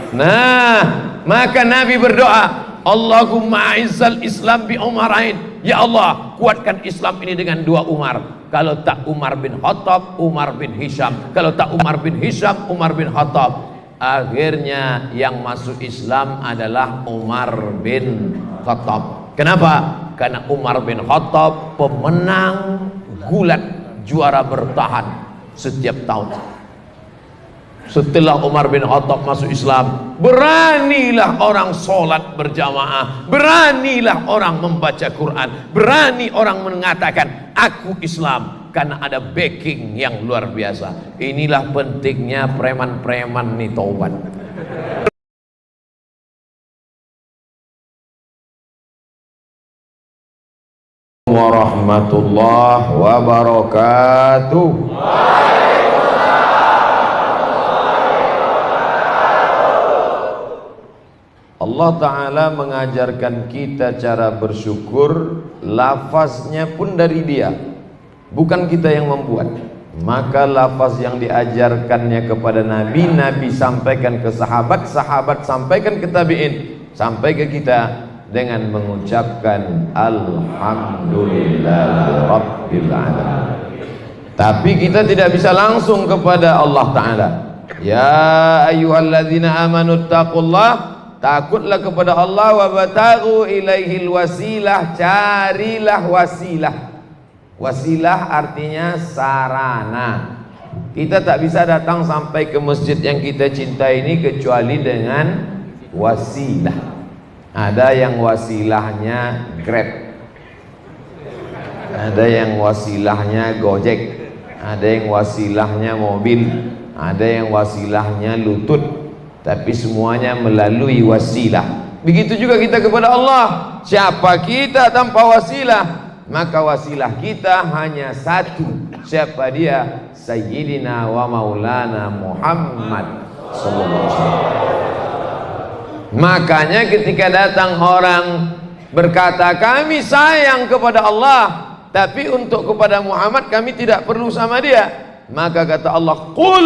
Nah, maka Nabi berdoa, Allahumma a'izzal Islam bi Umarain. Ya Allah, kuatkan Islam ini dengan dua Umar. Kalau tak Umar bin Khattab, Umar bin Hisham. Kalau tak Umar bin Hisham, Umar bin Khattab. Akhirnya yang masuk Islam adalah Umar bin Khattab. Kenapa? Karena Umar bin Khattab pemenang gulat, juara bertahan setiap tahun. Setelah Umar bin Khattab masuk Islam, beranilah orang sholat berjamaah, beranilah orang membaca Quran, berani orang mengatakan aku Islam, karena ada backing yang luar biasa. Inilah pentingnya preman-preman nih taubat. Warahmatullahi wabarakatuh. Allah Ta'ala mengajarkan kita cara bersyukur, lafaznya pun dari Dia, bukan kita yang membuat. Maka lafaz yang diajarkannya kepada Nabi, Nabi sampaikan ke sahabat, sahabat sampaikan ke tabi'in, sampai ke kita dengan mengucapkan Alhamdulillahirabbil alamin. Tapi kita tidak bisa langsung kepada Allah Ta'ala. Ya ayyuhalladzina amanu taqullah, takutlah kepada Allah, wa bataghu ilaihil wasilah, carilah wasilah. Wasilah artinya sarana. Kita tak bisa datang sampai ke masjid yang kita cintai ini kecuali dengan wasilah. Ada yang wasilahnya Grab, ada yang wasilahnya Gojek, ada yang wasilahnya mobil, ada yang wasilahnya lutut. Tapi semuanya melalui wasilah. Begitu juga kita kepada Allah. Siapa kita tanpa wasilah? Maka wasilah kita hanya satu. Siapa dia? Sayyidina wa maulana Muhammad sallallahu alaihi wasallam. Makanya ketika datang orang berkata kami sayang kepada Allah, tapi untuk kepada Muhammad kami tidak perlu sama dia, maka kata Allah, qul,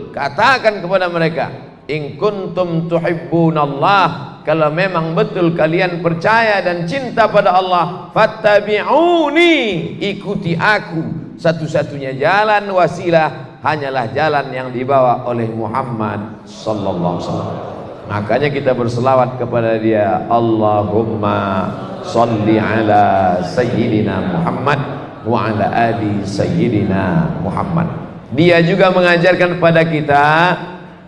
katakan kepada mereka, in kuntum tuhibbunallah, kalau memang betul kalian percaya dan cinta pada Allah, fattabi'uni, ikuti aku. Satu-satunya jalan wasilah hanyalah jalan yang dibawa oleh Muhammad sallallahu alaihi wasallam. Makanya kita berselawat kepada dia, Allahumma salli ala sayyidina Muhammad wa ala ali sayyidina Muhammad. Dia juga mengajarkan kepada kita,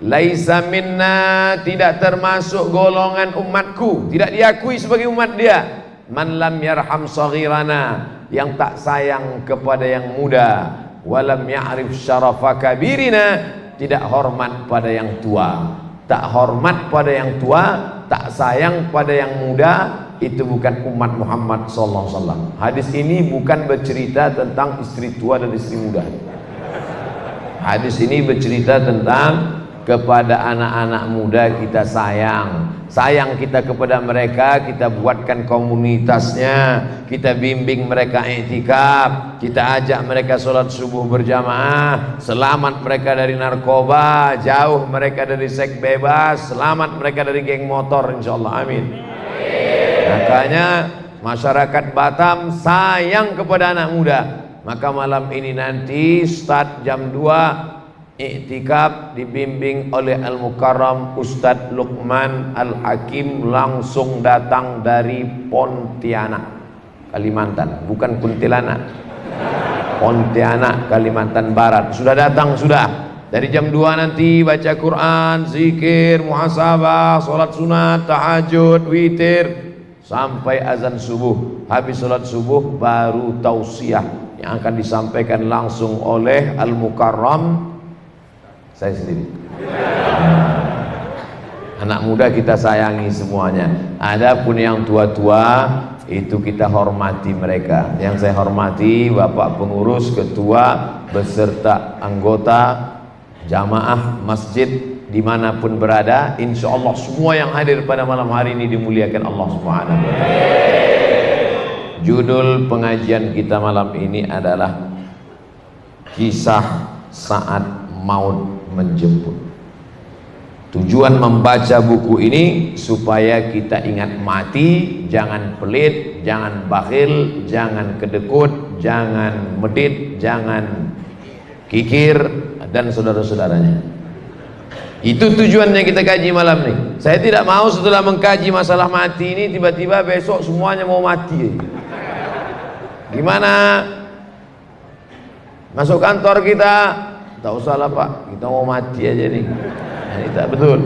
laisa minna, tidak termasuk golongan umatku, tidak diakui sebagai umat dia, man lam yarham saghirana, yang tak sayang kepada yang muda, walam ya'rif syarafa kabirina, tidak hormat pada yang tua. Tak hormat pada yang tua, tak sayang pada yang muda, itu bukan umat Muhammad sallallahu alaihi wasallam. Hadis ini bukan bercerita tentang istri tua dan istri muda. Hadis ini bercerita tentang kepada anak-anak muda kita sayang. Sayang kita kepada mereka, kita buatkan komunitasnya, kita bimbing mereka i'tikaf, kita ajak mereka sholat subuh berjamaah, selamat mereka dari narkoba, jauh mereka dari seks bebas, selamat mereka dari geng motor, insyaallah, amin. Makanya masyarakat Batam sayang kepada anak muda. Maka malam ini nanti start jam 2, i'tikaf dibimbing oleh Al-Mukarram Ustadz Luqman Al-Hakim, langsung datang dari Pontianak, Kalimantan, bukan Kuntilanak, Pontianak, Kalimantan Barat. Sudah datang, sudah. Dari jam 2 nanti baca Quran, zikir, muhasabah, sholat sunat, tahajud, witir, sampai azan subuh. Habis sholat subuh baru tausiah yang akan disampaikan langsung oleh Al-Mukarram, saya sendiri. Anak muda kita sayangi semuanya. Adapun yang tua-tua itu kita hormati mereka. Yang saya hormati Bapak pengurus, ketua, beserta anggota jamaah masjid dimanapun berada. Insya Allah semua yang hadir pada malam hari ini dimuliakan Allah Subhanahu wa ta'ala. Judul pengajian kita malam ini adalah kisah saat maut menjemput. Tujuan membaca buku ini supaya kita ingat mati, jangan pelit, jangan bakhil, jangan kedekut, jangan medit, jangan kikir, dan saudara-saudaranya. Itu tujuannya kita kaji malam ini. Saya tidak mau setelah mengkaji masalah mati ini tiba-tiba besok semuanya mau mati. Gimana? Masuk kantor kita, tak usah lah Pak, kita mau mati aja nih. Nah, ini tak betul.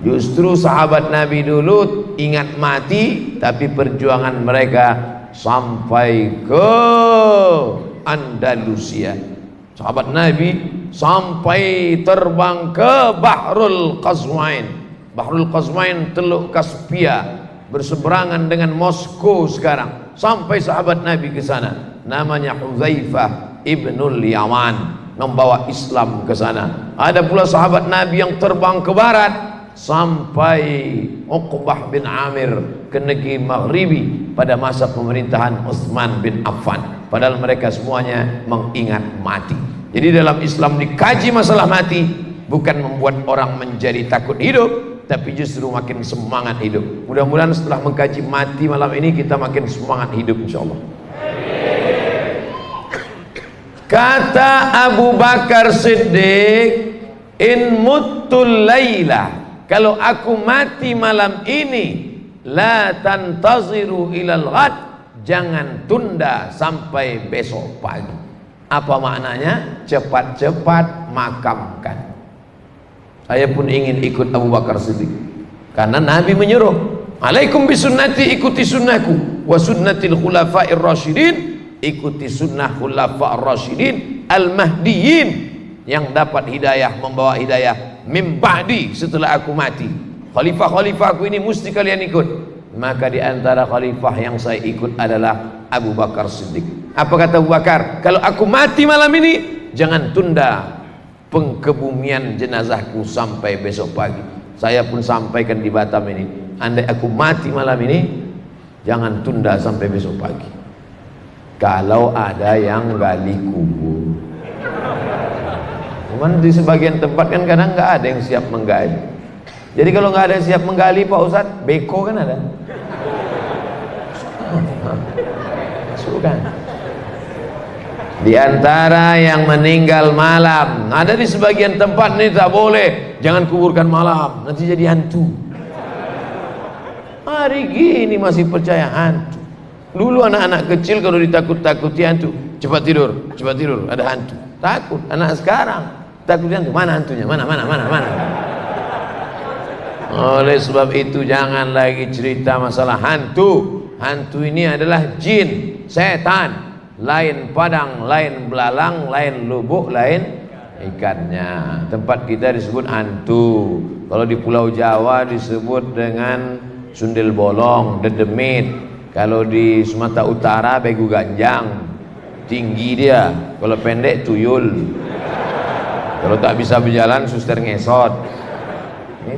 Justru sahabat Nabi dulu ingat mati, tapi perjuangan mereka sampai ke Andalusia. Sahabat Nabi sampai terbang ke Bahrul Qazwain. Bahrul Qazwain, Teluk Kaspia, berseberangan dengan Moskow sekarang. Sampai sahabat Nabi ke sana. Namanya Hudzaifah ibnul Yaman, membawa Islam ke sana. Ada pula sahabat Nabi yang terbang ke barat sampai Uqbah bin Amir, ke negeri Maghribi pada masa pemerintahan Utsman bin Affan. Padahal mereka semuanya mengingat mati. Jadi dalam Islam dikaji masalah mati bukan membuat orang menjadi takut hidup, tapi justru makin semangat hidup. Mudah-mudahan setelah mengkaji mati malam ini kita makin semangat hidup insyaallah. Kata Abu Bakar Siddiq, in muttul laila, kalau aku mati malam ini, la tantaziru ilal ghad, jangan tunda sampai besok pagi. Apa maknanya? Cepat-cepat makamkan. Saya pun ingin ikut Abu Bakar Siddiq, karena Nabi menyuruh, alaikum bisunnati, ikuti sunnahku, wa sunnatil khulafa'ir rasyidin, ikuti sunnah khulafa ar-rasyidin al-mahdiyin, yang dapat hidayah, membawa hidayah min ba'di, setelah aku mati. Khalifah-khalifah aku ini mesti kalian ikut. Maka di antara khalifah yang saya ikut adalah Abu Bakar Siddiq. Apa kata Abu Bakar? Kalau aku mati malam ini, jangan tunda pengkebumian jenazahku sampai besok pagi. Saya pun sampaikan di Batam ini, andai aku mati malam ini, jangan tunda sampai besok pagi. Kalau ada yang gali kubur, cuman di sebagian tempat kan kadang nggak ada yang siap menggali. Jadi kalau nggak ada yang siap menggali Pak Ustadz, beko kan ada. Sukan. Di antara yang meninggal malam, ada di sebagian tempat nih tak boleh, jangan kuburkan malam, nanti jadi hantu. Hari gini masih percaya hantu. Dulu anak-anak kecil kalau ditakut-takuti hantu, cepat tidur, ada hantu. Takut. Anak sekarang takut hantu, mana hantunya? Mana. Oleh sebab itu jangan lagi cerita masalah hantu. Hantu ini adalah jin, setan. Lain padang, lain belalang, lain lubuk, lain ikannya. Tempat kita disebut hantu. Kalau di Pulau Jawa disebut dengan sundel bolong, dedemit. Kalau di Sumatera Utara begu ganjang, tinggi dia. Kalau pendek tuyul. Kalau tak bisa berjalan suster ngesot.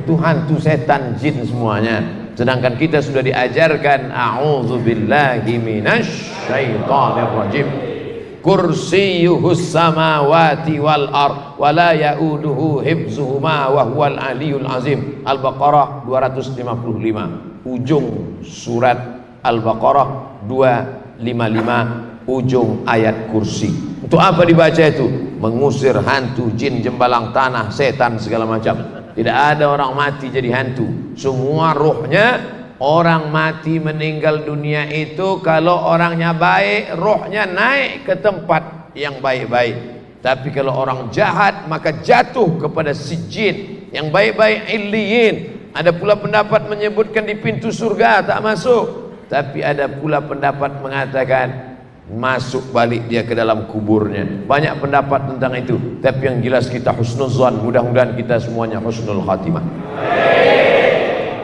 Itu hantu, setan, jin semuanya. Sedangkan kita sudah diajarkan a'udzubillahi minasyaitonir rajim. Kursiyuhus samawati wal ard wa la yauduhu hifzuhuma wa huwal aliyul azim. Al-Baqarah 255. Ujung surat Al-Baqarah 255, ujung ayat kursi. Untuk apa dibaca itu? Mengusir hantu, jin, jembalang tanah, setan, segala macam. Tidak ada orang mati jadi hantu. Semua ruhnya, orang mati meninggal dunia itu, kalau orangnya baik, ruhnya naik ke tempat yang baik-baik. Tapi kalau orang jahat, maka jatuh kepada sijin. Yang baik-baik illiyin. Ada pula pendapat menyebutkan di pintu surga tak masuk. Tapi ada pula pendapat mengatakan masuk balik dia ke dalam kuburnya. Banyak pendapat tentang itu. Tapi yang jelas kita husnuzan, mudah-mudahan kita semuanya husnul khatimah.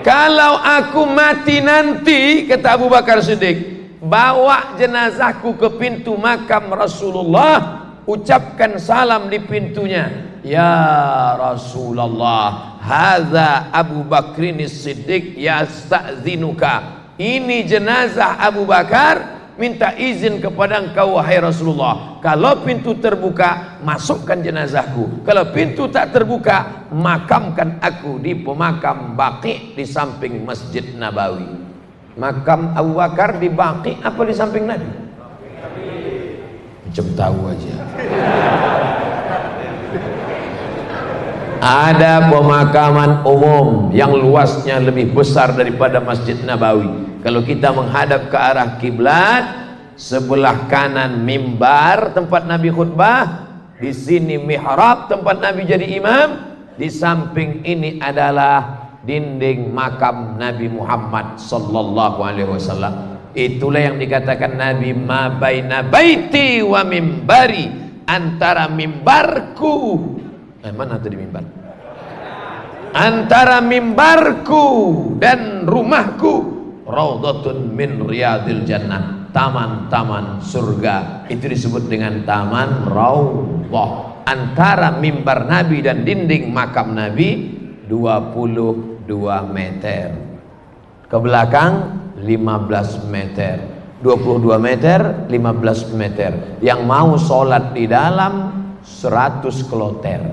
Kalau aku mati nanti, kata Abu Bakar Siddiq, bawa jenazahku ke pintu makam Rasulullah, ucapkan salam di pintunya, ya Rasulullah, hadza Abu Bakrin Siddiq yasta'dzinuka. Ini jenazah Abu Bakar minta izin kepada engkau wahai Rasulullah, kalau pintu terbuka masukkan jenazahku, kalau pintu tak terbuka makamkan aku di pemakam Baqi di samping Masjid Nabawi. Makam Abu Bakar di Baqi apa di samping Nabi? Macam tahu aja. Ada pemakaman umum yang luasnya lebih besar daripada Masjid Nabawi. Kalau kita menghadap ke arah kiblat, sebelah kanan mimbar tempat Nabi khutbah, di sini mihrab tempat Nabi jadi imam, di samping ini adalah dinding makam Nabi Muhammad sallallahu alaihi wasallam. Itulah yang dikatakan Nabi, ma baina baiti wa mimbari, antara mimbarku, mana tadi mimbar? Antara mimbarku dan rumahku raudhatun min riyadil jannah, taman-taman surga. Itu disebut dengan taman raudhah. Antara mimbar Nabi dan dinding makam Nabi 22 meter. Ke belakang 15 meter. 22 meter, 15 meter. Yang mau sholat di dalam 100 kloter.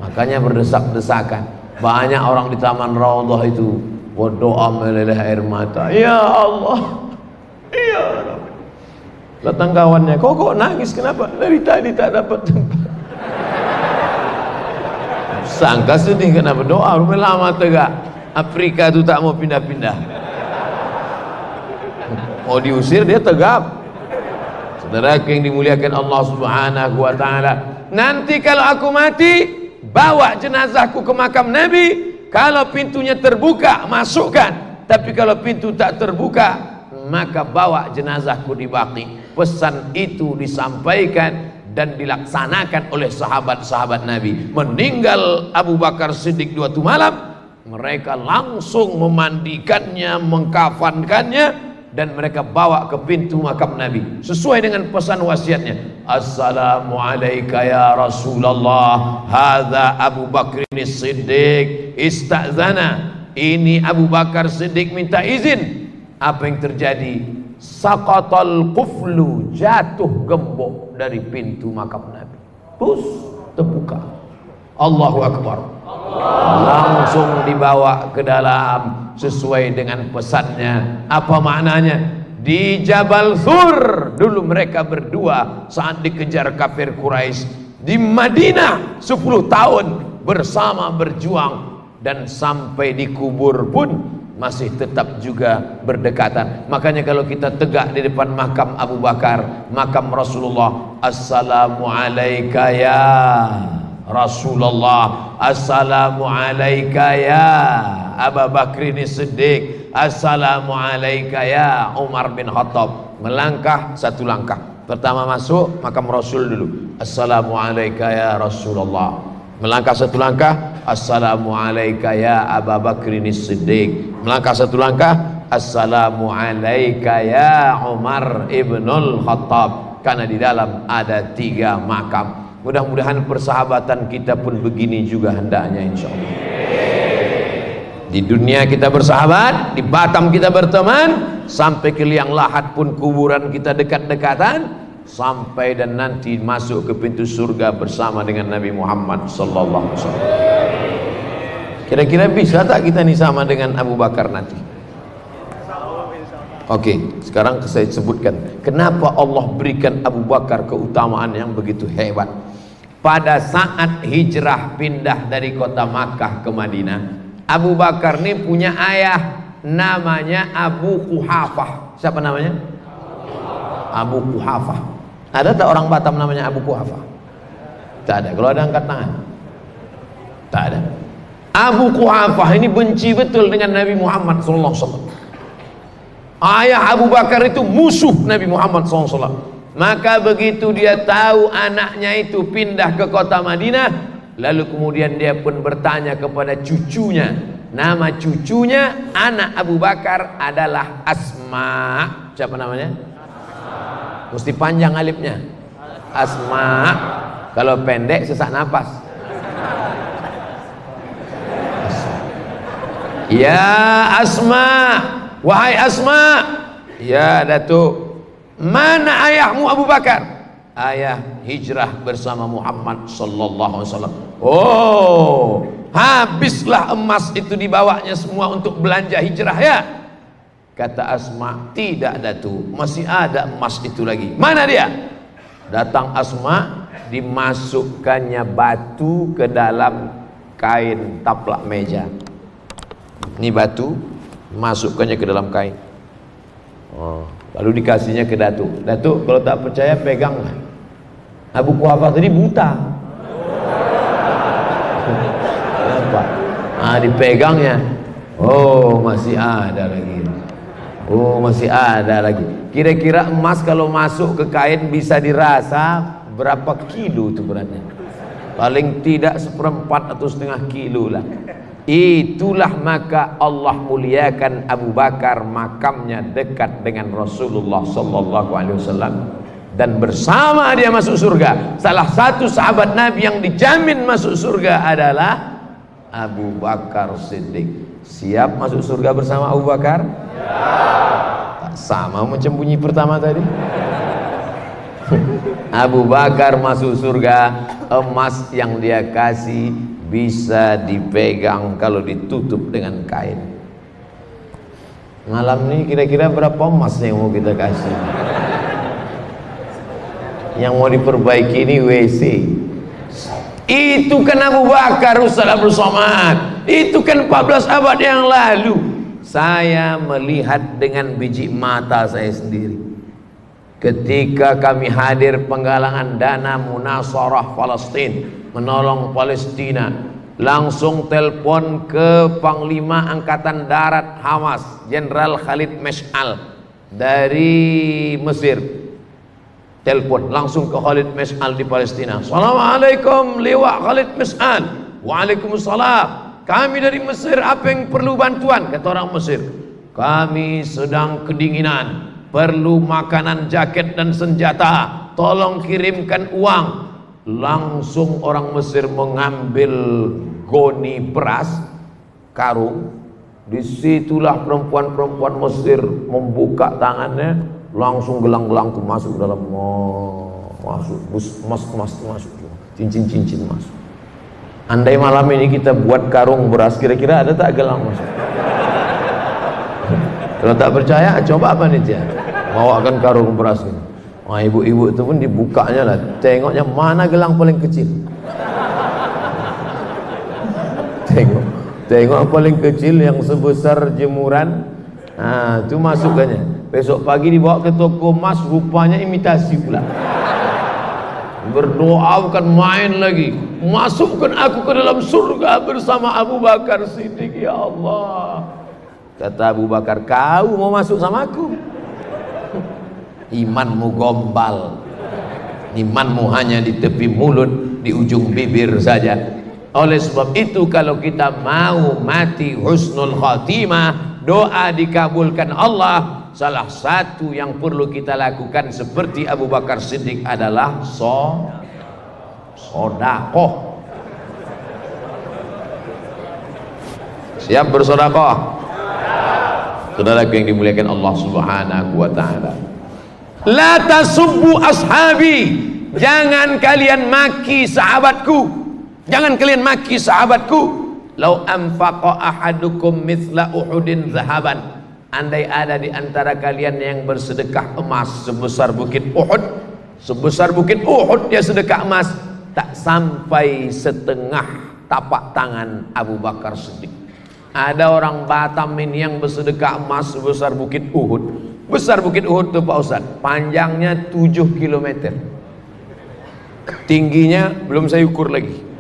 Makanya berdesak-desakan. Banyak orang di taman raudhah itu berdoa meleleh air mata. Ya Allah, ya Rabbi. Datang kawannya, kok nangis kenapa? Dari tadi tak dapat tempat. Sangka sedih kena berdoa, lama tegak. Afrika itu tak mau pindah-pindah. Mau diusir dia tegap. Saudara yang dimuliakan Allah Subhanahu wa taala, nanti kalau aku mati, bawa jenazahku ke makam Nabi. Kalau pintunya terbuka masukkan, tapi kalau pintu tak terbuka maka bawa jenazahku di Baqi. Pesan itu disampaikan dan dilaksanakan oleh sahabat-sahabat Nabi. Meninggal Abu Bakar Siddiq 2 malam, mereka langsung memandikannya, mengkafankannya, dan mereka bawa ke pintu makam Nabi sesuai dengan pesan wasiatnya. Assalamualaikum ya Rasulullah, hadza Abu Bakr Siddiq istazana. Ini Abu Bakar Siddiq minta izin. Apa yang terjadi? Saqatal quflu, jatuh gembok dari pintu makam Nabi. Terus terbuka. Allahu Akbar. Langsung dibawa ke dalam sesuai dengan pesannya. Apa maknanya? Di Jabal Thur dulu mereka berdua saat dikejar kafir Quraisy. Di Madinah 10 tahun bersama berjuang, dan sampai dikubur pun masih tetap juga berdekatan. Makanya kalau kita tegak di depan makam Abu Bakar, makam Rasulullah, assalamualaikum ya Rasulullah, assalamualaikum ya Abu Bakr Siddiq, assalamualaikum ya Umar bin Khattab. Melangkah 1 langkah. Pertama masuk makam Rasul dulu, assalamualaikum ya Rasulullah. Melangkah 1 langkah, assalamualaikum ya Abu Bakr Siddiq. Melangkah 1 langkah, assalamualaikum ya Umar ibnul Khattab. Karena di dalam ada 3 makam. Mudah-mudahan persahabatan kita pun begini juga hendaknya, insya Allah. Di dunia kita bersahabat, di Batam kita berteman, sampai ke liang lahat pun kuburan kita dekat-dekatan, sampai dan nanti masuk ke pintu surga bersama dengan Nabi Muhammad sallallahu alaihi wasallam. Kira-kira bisa tak kita nih sama dengan Abu Bakar nanti? Oke, sekarang saya sebutkan kenapa Allah berikan Abu Bakar keutamaan yang begitu hebat. Pada saat hijrah pindah dari kota Makkah ke Madinah, Abu Bakar ini punya ayah namanya Abu Quhafah. Siapa namanya? Abu Quhafah. Ada tak orang Batam namanya Abu Quhafah? Tak ada. Kalau ada angkat tangan. Tak ada. Abu Quhafah ini benci betul dengan Nabi Muhammad SAW. Ayah Abu Bakar itu musuh Nabi Muhammad SAW. Maka begitu dia tahu anaknya itu pindah ke kota Madinah, lalu kemudian dia pun bertanya kepada cucunya. Nama cucunya anak Abu Bakar adalah Asma. Siapa namanya? Mesti panjang alifnya. Asma. Kalau pendek sesak napas. Ya Asma, wahai Asma. Ya Datuk. Mana ayahmu Abu Bakar? Ayah hijrah bersama Muhammad sallallahu alaihi wasallam. Oh, habislah emas itu dibawanya semua untuk belanja hijrah ya? Kata Asma, tidak Datuk, masih ada emas itu lagi. Mana dia? Datang Asma, dimasukkannya batu ke dalam kain taplak meja. Ini batu, masukkannya ke dalam kain. Oh, lalu dikasihnya ke Datuk. Datuk, kalau tak percaya peganglah. Abu Quhafah tadi buta. Apa? Dipegangnya. Oh, masih ada lagi. Oh, masih ada lagi. Kira-kira emas kalau masuk ke kain bisa dirasa berapa kilo itu beratnya? Paling tidak 1/4 atau 1/2 kilo lah. Itulah maka Allah muliakan Abu Bakar, makamnya dekat dengan Rasulullah sallallahu alaihi wasallam, dan bersama dia masuk surga. Salah satu sahabat Nabi yang dijamin masuk surga adalah Abu Bakar Siddiq. Siap masuk surga bersama Abu Bakar? Ya. Tak sama macam bunyi pertama tadi. Abu Bakar masuk surga, emas yang dia kasih bisa dipegang kalau ditutup dengan kain. Malam ini kira-kira berapa emas yang mau kita kasih? Yang mau diperbaiki ini WC. Itu kan Abu Bakar Ustaz Abdul Somad. Itu kan 14 abad yang lalu. Saya melihat dengan biji mata saya sendiri. Ketika kami hadir penggalangan dana Munasarah Palestin, menolong Palestina, langsung telepon ke Panglima Angkatan Darat Hamas, Jenderal Khalid Mash'al dari Mesir. Telepon langsung ke Khalid Mash'al di Palestina. Assalamualaikum Liwa Khalid Mash'al. Waalaikumsalam. Kami dari Mesir, apa yang perlu bantuan? Kata orang Mesir, kami sedang kedinginan, perlu makanan, jaket dan senjata, tolong kirimkan uang. Langsung orang Mesir mengambil goni beras, karung. Disitulah perempuan-perempuan Mesir membuka tangannya, langsung gelang-gelang itu masuk dalam, masuk emas masuk, cincin-cincin masuk. Andai malam ini kita buat karung beras, kira-kira ada tak gelang masuk? Kalau tak percaya, coba apa nih dia? Bawakan karung beras ini. Wah, ibu-ibu itu pun dibukanya lah, tengoknya mana gelang paling kecil. Tengok paling kecil yang sebesar jemuran. Nah, itu masukkannya. Besok pagi dibawa ke toko emas, rupanya imitasi pula. Berdoa bukan main lagi. Masukkan aku ke dalam surga bersama Abu Bakar Siddiq, ya Allah. Kata Abu Bakar, kau mau masuk sama aku? Imanmu gombal. Imanmu hanya di tepi mulut, di ujung bibir saja. Oleh sebab itu, kalau kita mau mati husnul khatimah, doa dikabulkan Allah, salah satu yang perlu kita lakukan seperti Abu Bakar Siddiq adalah sodakoh. Siap bersodakoh? Saudaraku yang dimuliakan Allah Subhanahu wa ta'ala, la tasubbu ashabi, jangan kalian maki sahabatku. Jangan kalian maki sahabatku. Lau anfaqa ahadukum mithla Uhudin zahaban, andai ada di antara kalian yang bersedekah emas sebesar bukit Uhud, sebesar bukit Uhud dia sedekah emas, tak sampai setengah tapak tangan Abu Bakar Siddiq. Ada orang Batam ini yang bersedekah emas sebesar bukit Uhud. Besar bukit Uhud itu Pak Ustaz, panjangnya 7 km, tingginya belum saya ukur lagi.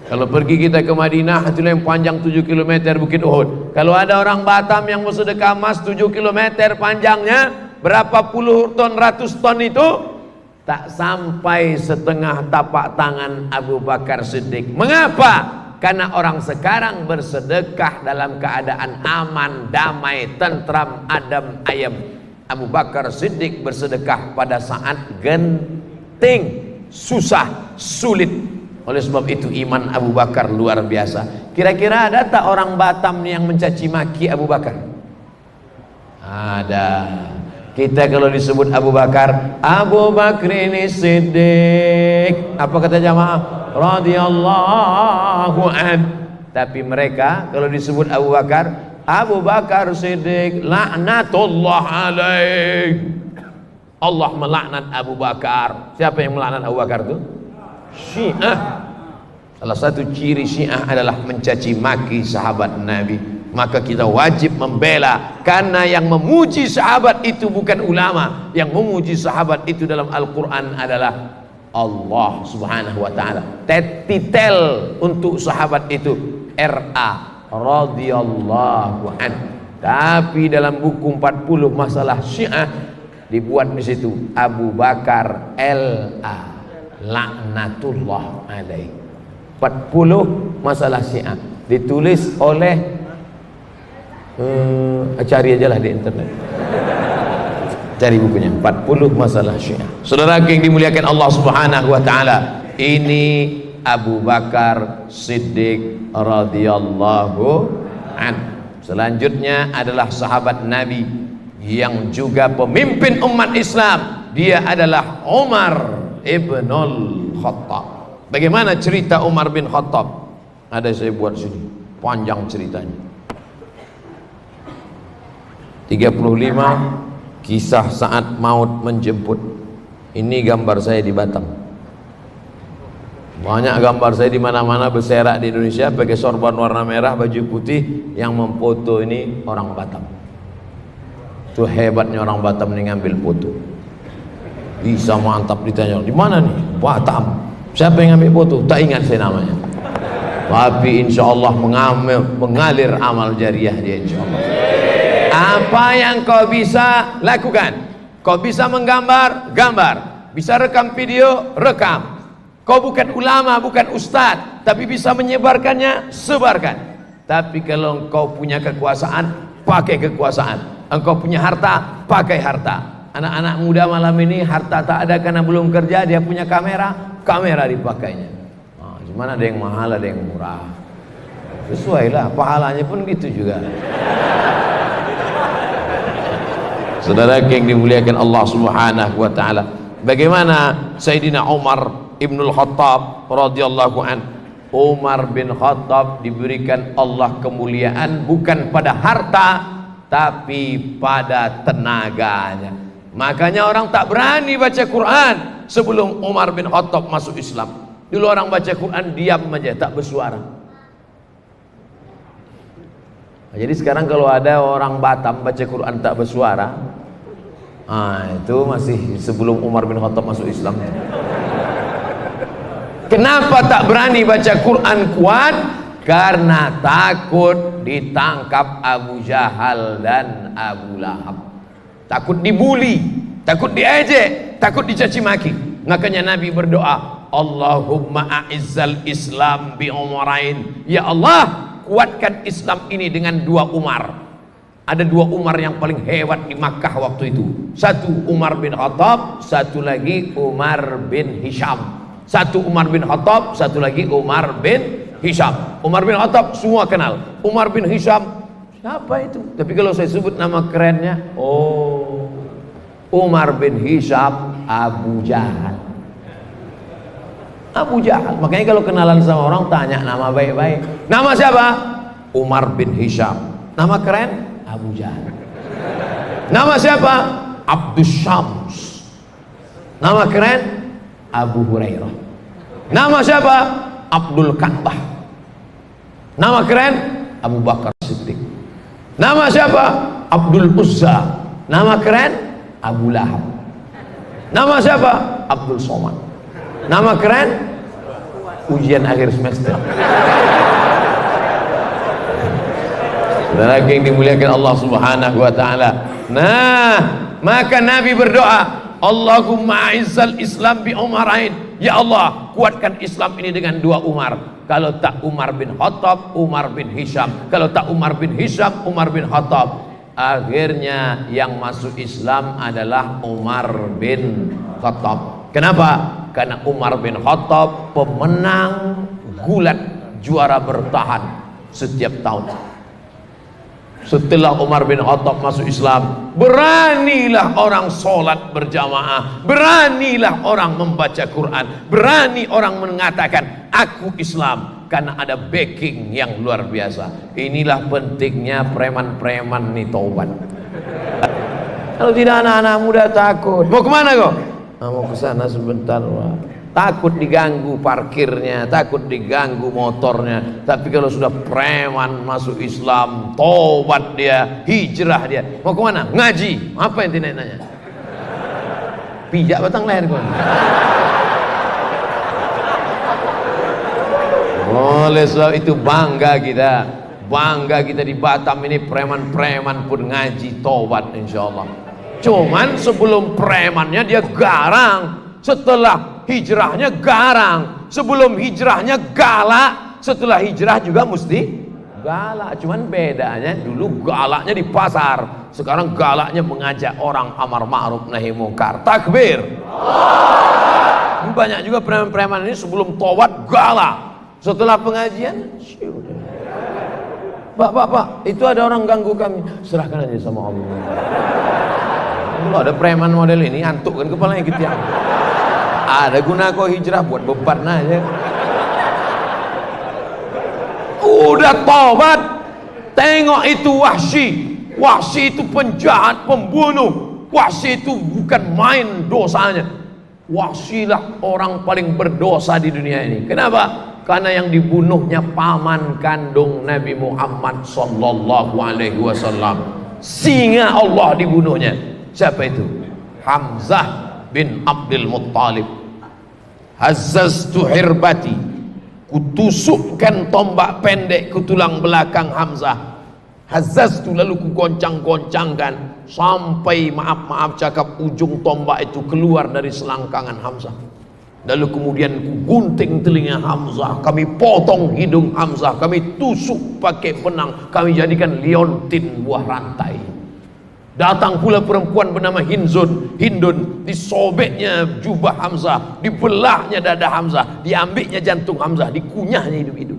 Kalau pergi kita ke Madinah, itu yang panjang 7 km bukit Uhud. Kalau ada orang Batam yang bersedekah emas 7 km panjangnya, berapa puluh ton, ratus ton itu, tak sampai setengah tapak tangan Abu Bakar Siddiq. Mengapa? Karena orang sekarang bersedekah dalam keadaan aman, damai, tentram, adem, ayem. Abu Bakar Siddiq bersedekah pada saat genting, susah, sulit. Oleh sebab itu iman Abu Bakar luar biasa. Kira-kira ada tak orang Batam yang mencaci maki Abu Bakar? Ada. Kita kalau disebut Abu Bakar, Abu Bakrin Siddiq, apa kata jamaah? Radhiyallahu an. Tapi mereka kalau disebut Abu Bakar, Abu Bakar Siddiq, laknatullah alaih. Allah melaknat Abu Bakar. Siapa yang melaknat Abu Bakar itu? Syiah. Salah satu ciri Syiah adalah mencaci maki sahabat Nabi. Maka kita wajib membela, karena yang memuji sahabat itu bukan ulama. Yang memuji sahabat itu dalam Al-Quran adalah Allah subhanahu wa ta'ala. Titel untuk sahabat itu R.A. radhiyallahu an. Tapi dalam buku 40 masalah Syiah dibuat di situ Abu Bakar L.A. laknatullah alaih. 40 masalah Syiah ditulis oleh cari aja lah di internet, cari bukunya 40 masalah Syiah. Saudara yang dimuliakan Allah subhanahu wa ta'ala, ini Abu Bakar Siddiq radhiyallahu an. Selanjutnya adalah sahabat Nabi yang juga pemimpin umat Islam. Dia adalah Umar ibnul Khattab. Bagaimana cerita Umar bin Khattab? Ada saya buat sini, panjang ceritanya. 35 kisah saat maut menjemput. Ini gambar saya di Batam. Banyak gambar saya di mana-mana berserak di Indonesia pakai sorban warna merah, baju putih. Yang memfoto ini orang Batam. Itu hebatnya orang Batam ini ngambil foto. Bisa mantap, ditanya, di mana nih? Batam. Siapa yang ngambil foto? Tak ingat saya namanya. Tapi insya Allah mengalir amal jariah dia insya Allah. Apa yang kau bisa lakukan? Kau bisa menggambar, gambar. Bisa rekam video, rekam. Kau bukan ulama, bukan ustadz, tapi bisa menyebarkannya, sebarkan. Tapi kalau engkau punya kekuasaan, pakai kekuasaan. Engkau punya harta, pakai harta. Anak-anak muda malam ini harta tak ada karena belum kerja, dia punya kamera, kamera dipakainya. Nah, cuman ada yang mahal, ada yang murah. Sesuai lah, pahalanya pun gitu juga. Saudara yang dimuliakan Allah subhanahu wa ta'ala, bagaimana Sayyidina Umar ibnul Khattab radhiyallahu an. Umar bin Khattab diberikan Allah kemuliaan bukan pada harta, tapi pada tenaganya. Makanya orang tak berani baca Quran sebelum Umar bin Khattab masuk Islam. Dulu orang baca Quran diam aja, tak bersuara. Jadi sekarang kalau ada orang Batam baca Quran tak bersuara, itu masih sebelum Umar bin Khattab masuk Islam. Kenapa tak berani baca Quran kuat? Karena takut ditangkap Abu Jahal dan Abu Lahab. Takut dibuli, takut diejek, takut dicaci maki. Makanya Nabi berdoa, Allahumma a'izzal Islam bi umarain. Ya Allah, kuatkan Islam ini dengan 2 Umar. Ada 2 Umar yang paling hebat di Makkah waktu itu. Satu Umar bin Khattab, satu lagi Umar bin Hisham. Satu Umar bin Khattab, satu lagi Umar bin Hisham. Umar bin Khattab semua kenal. Umar bin Hisham, siapa itu? Tapi kalau saya sebut nama kerennya, oh, Umar bin Hisham Abu Jahal. Abu Jahal. Makanya kalau kenalan sama orang tanya nama baik-baik. Nama siapa? Umar bin Hisham. Nama keren? Abu Jahal. Nama siapa? Abdus Syams. Nama keren? Abu Hurairah. Nama siapa? Abdul Ka'bah. Nama keren? Abu Bakar Siddiq. Nama siapa? Abdul Uzza. Nama keren? Abu Lahab. Nama siapa? Abdul Somad. Nama keren? Ujian akhir semester. Saudara yang dimuliakan Allah subhanahu wa ta'ala. Nah, maka Nabi berdoa, Allahumma a'izzal Islam bi umarain. Ya Allah, kuatkan Islam ini dengan 2 Umar. Kalau tak Umar bin Khattab, Umar bin Hisham. Kalau tak Umar bin Hisham, Umar bin Khattab. Akhirnya yang masuk Islam adalah Umar bin Khattab. Kenapa? Karena Umar bin Khattab pemenang gulat, juara bertahan setiap tahun. Setelah Umar bin Khattab masuk Islam, beranilah orang sholat berjamaah, beranilah orang membaca Quran, berani orang mengatakan aku Islam, karena ada backing yang luar biasa. Inilah pentingnya preman-preman nih taubat. Kalau tidak, anak-anak muda takut. Mau kemana kok? Mau ke sana sebentar, Pak. Takut diganggu parkirnya, takut diganggu motornya. Tapi kalau sudah preman masuk Islam, tobat dia, hijrah dia, mau kemana? Ngaji. Apa yang tidak nanya? Pijak batang leher kau. Oleh sebab itu bangga kita di Batam ini, preman-preman pun ngaji, tobat insyaallah. Cuman sebelum premannya dia garang, setelah hijrahnya garang, sebelum hijrahnya galak, setelah hijrah juga mesti galak. Cuman bedanya dulu galaknya di pasar, sekarang galaknya mengajak orang amar ma'ruf nahi munkar. Takbir. Banyak juga preman-preman ini sebelum tobat galak, setelah pengajian Pak, itu ada orang ganggu kami, serahkan aja sama Allah. Kalau ada preman model ini, antuk kan kepalanya gitu ya. Ada guna kau hijrah, buat beban aja. Udah tobat, tengok itu Wahsy itu penjahat, pembunuh. Wahsy itu bukan main dosanya. Wahsy lah orang paling berdosa di dunia ini. Kenapa? Karena yang dibunuhnya paman kandung Nabi Muhammad sallallahu alaihi wasallam. Singa Allah dibunuhnya. Siapa itu? Hamzah bin Abdul Muttalib. Hazzaztu hirbati, kutusukkan tombak pendek ke tulang belakang Hamzah. Hazzaztu, lalu ku goncang-goncangkan sampai maaf cakap ujung tombak itu keluar dari selangkangan Hamzah. Lalu kemudian ku gunting telinga Hamzah, kami potong hidung Hamzah, kami tusuk pakai benang, kami jadikan liontin buah rantai. Datang pula perempuan bernama Hindun, disobeknya jubah Hamzah, dibelahnya dada Hamzah, diambilnya jantung Hamzah, dikunyahnya hidup-hidup.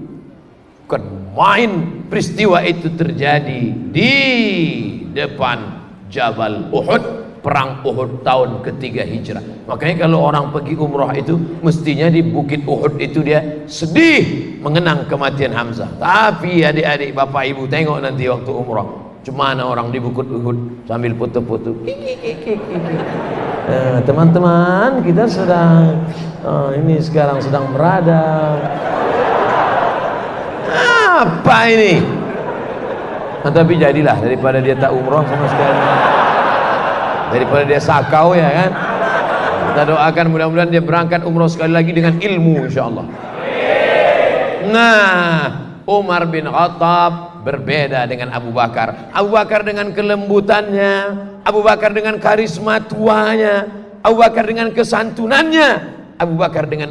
Bukan main peristiwa itu terjadi di depan Jabal Uhud, perang Uhud tahun ketiga hijrah. Makanya kalau orang pergi umrah itu mestinya di bukit Uhud itu dia sedih mengenang kematian Hamzah. Tapi adik-adik, bapak ibu, tengok nanti waktu umrah, cumana orang di bukit Uhud sambil foto-foto. Teman-teman, kita sedang ini sekarang sedang berada. Apa ini? Tapi jadilah, daripada dia tak umrah sama sekali, daripada dia sakau, ya kan. Kita doakan mudah-mudahan dia berangkat umrah sekali lagi dengan ilmu insyaallah. Nah, Umar bin Khattab berbeda dengan Abu Bakar. Abu Bakar dengan kelembutannya, Abu Bakar dengan karisma tuanya, Abu Bakar dengan kesantunannya, Abu Bakar dengan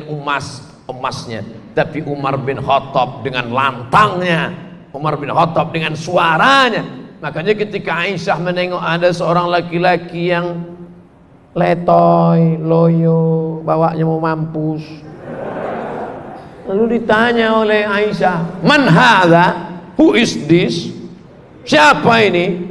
emasnya. Tapi Umar bin Khattab dengan lantangnya, Umar bin Khattab dengan suaranya. Makanya ketika Aisyah menengok ada seorang laki-laki yang letoy, loyo, bawanya mau mampus, lalu ditanya oleh Aisyah, "Man hadha? Who is this?" Siapa ini?